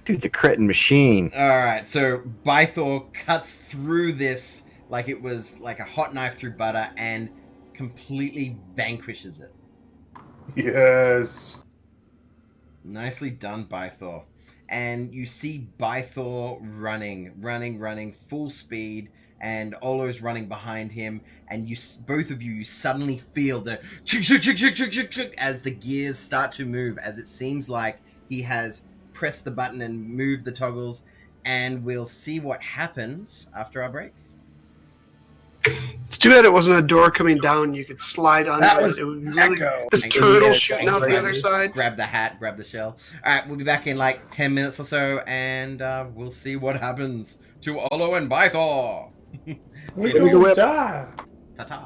Dude's a critting machine. Alright, so Bythor cuts through this like it was like a hot knife through butter and completely vanquishes it. Yes. Nicely done, Bythor. And you see Bythor running, full speed, and Olo's running behind him, and both of you suddenly feel the chuk as the gears start to move, as it seems like he has pressed the button and moved the toggles, and we'll see what happens after our break. It's too bad it wasn't a door coming down. You could slide on That it. was It was Echo. really this And turtle yeah, shooting out the other side. Grab the hat, grab the shell. Alright, we'll be back in like 10 minutes or so, and we'll see what happens to Olo and Bythor. We you. don't die. Ta-ta.